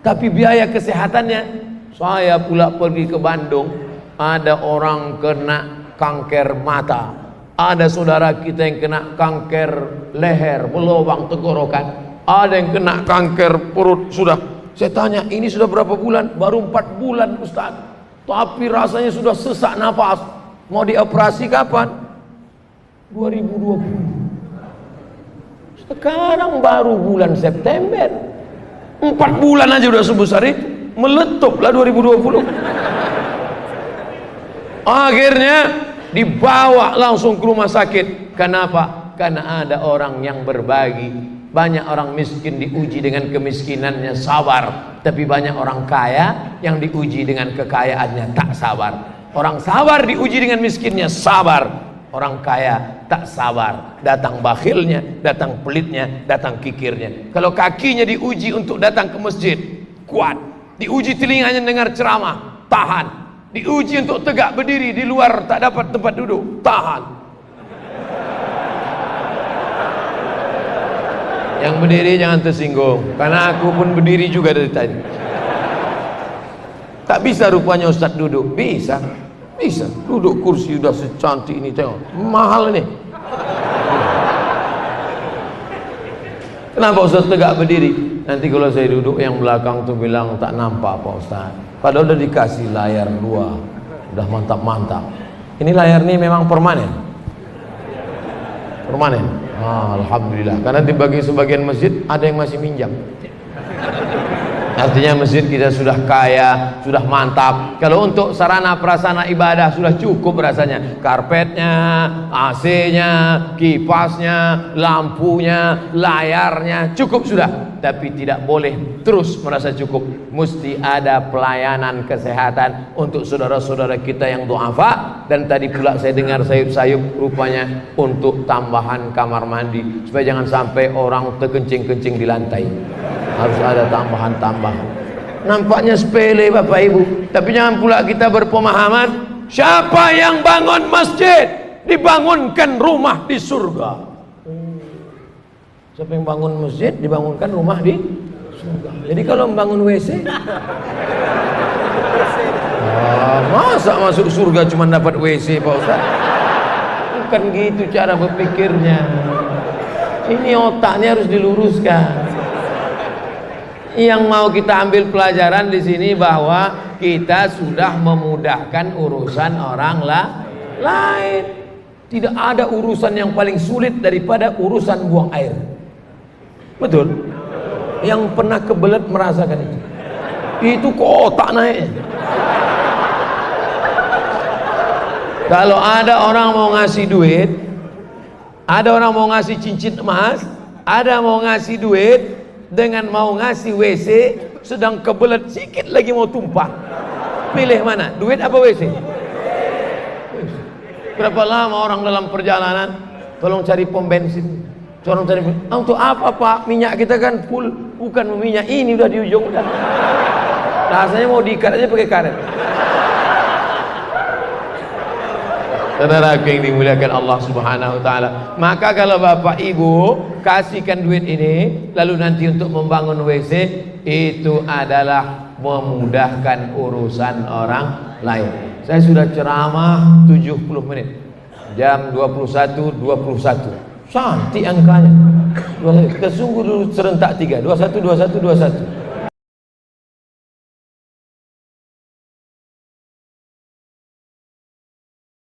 tapi biaya kesehatannya. Saya pula pergi ke Bandung, ada orang kena kanker mata, ada saudara kita yang kena kanker leher, berlubang tenggorokan, ada yang kena kanker perut. Sudah saya tanya, ini sudah berapa bulan? Baru 4 bulan Ustaz, tapi rasanya sudah sesak nafas. Mau dioperasi kapan? 2020. Sekarang baru bulan September, 4 bulan aja udah sebesar itu. Meletuplah 2020. Akhirnya dibawa langsung ke rumah sakit. Kenapa? Karena ada orang yang berbagi. Banyak orang miskin diuji dengan kemiskinannya sabar, tapi banyak orang kaya yang diuji dengan kekayaannya tak sabar. Orang sabar diuji dengan miskinnya sabar, orang kaya tak sabar, datang bakhilnya, datang pelitnya, datang kikirnya. Kalau kakinya diuji untuk datang ke masjid, kuat. Diuji telinganya dengar ceramah, tahan. Diuji untuk tegak berdiri di luar tak dapat tempat duduk, tahan. Yang berdiri jangan tersinggung, karena aku pun berdiri juga dari tadi. Tak bisa rupanya Ustaz duduk. Bisa duduk kursi udah secantik ini, tengok mahal ini. Kenapa Ustaz tegak berdiri? Nanti kalau saya duduk yang belakang tuh bilang tak nampak Pak Ustaz, padahal udah dikasih layar 2, udah mantap-mantap. Ini layar ini memang permanen. Alhamdulillah, karena dibagi sebagian masjid ada yang masih minjam. Artinya masjid kita sudah kaya, sudah mantap. Kalau untuk sarana prasarana ibadah sudah cukup rasanya. Karpetnya, AC-nya, kipasnya, lampunya, layarnya, cukup sudah. Tapi tidak boleh terus merasa cukup. Mesti ada pelayanan kesehatan untuk saudara-saudara kita yang duafa. Dan tadi pula saya dengar sayup-sayup rupanya untuk tambahan kamar mandi, supaya jangan sampai orang terkencing-kencing di lantai. Harus ada tambahan-tambahan. Nampaknya sepele Bapak Ibu, tapi jangan pula kita berpemahaman siapa yang bangun masjid dibangunkan rumah di surga. Siapa yang bangun masjid dibangunkan rumah di surga. Jadi kalau membangun WC, masa masuk surga cuma dapat WC Pak Ustaz? Bukan gitu cara berpikirnya. Ini otaknya harus diluruskan. Yang mau kita ambil pelajaran di sini bahwa kita sudah memudahkan urusan orang lain. Tidak ada urusan yang paling sulit daripada urusan buang air. Betul? Yang pernah kebelet merasakan itu. Itu kok otak naik. Kalau ada orang mau ngasih duit, ada orang mau ngasih cincin emas, ada mau ngasih duit, dengan mau ngasih WC, sedang kebelet sikit lagi mau tumpah, pilih mana? Duit apa WC? Berapa lama orang dalam perjalanan tolong cari pom bensin, tolong cari untuk apa Pak? Minyak kita kan full, bukan minyak ini udah di ujung udah. Rasanya mau diikat aja pakai karet. Saudaraku yang dimuliakan Allah Subhanahu wa taala, maka kalau bapak ibu kasihkan duit ini lalu nanti untuk membangun WC, itu adalah memudahkan urusan orang lain. Saya sudah ceramah 70 menit, jam 21.21 cantik angkanya. Kita sungguh dulu serentak 3 21 21 21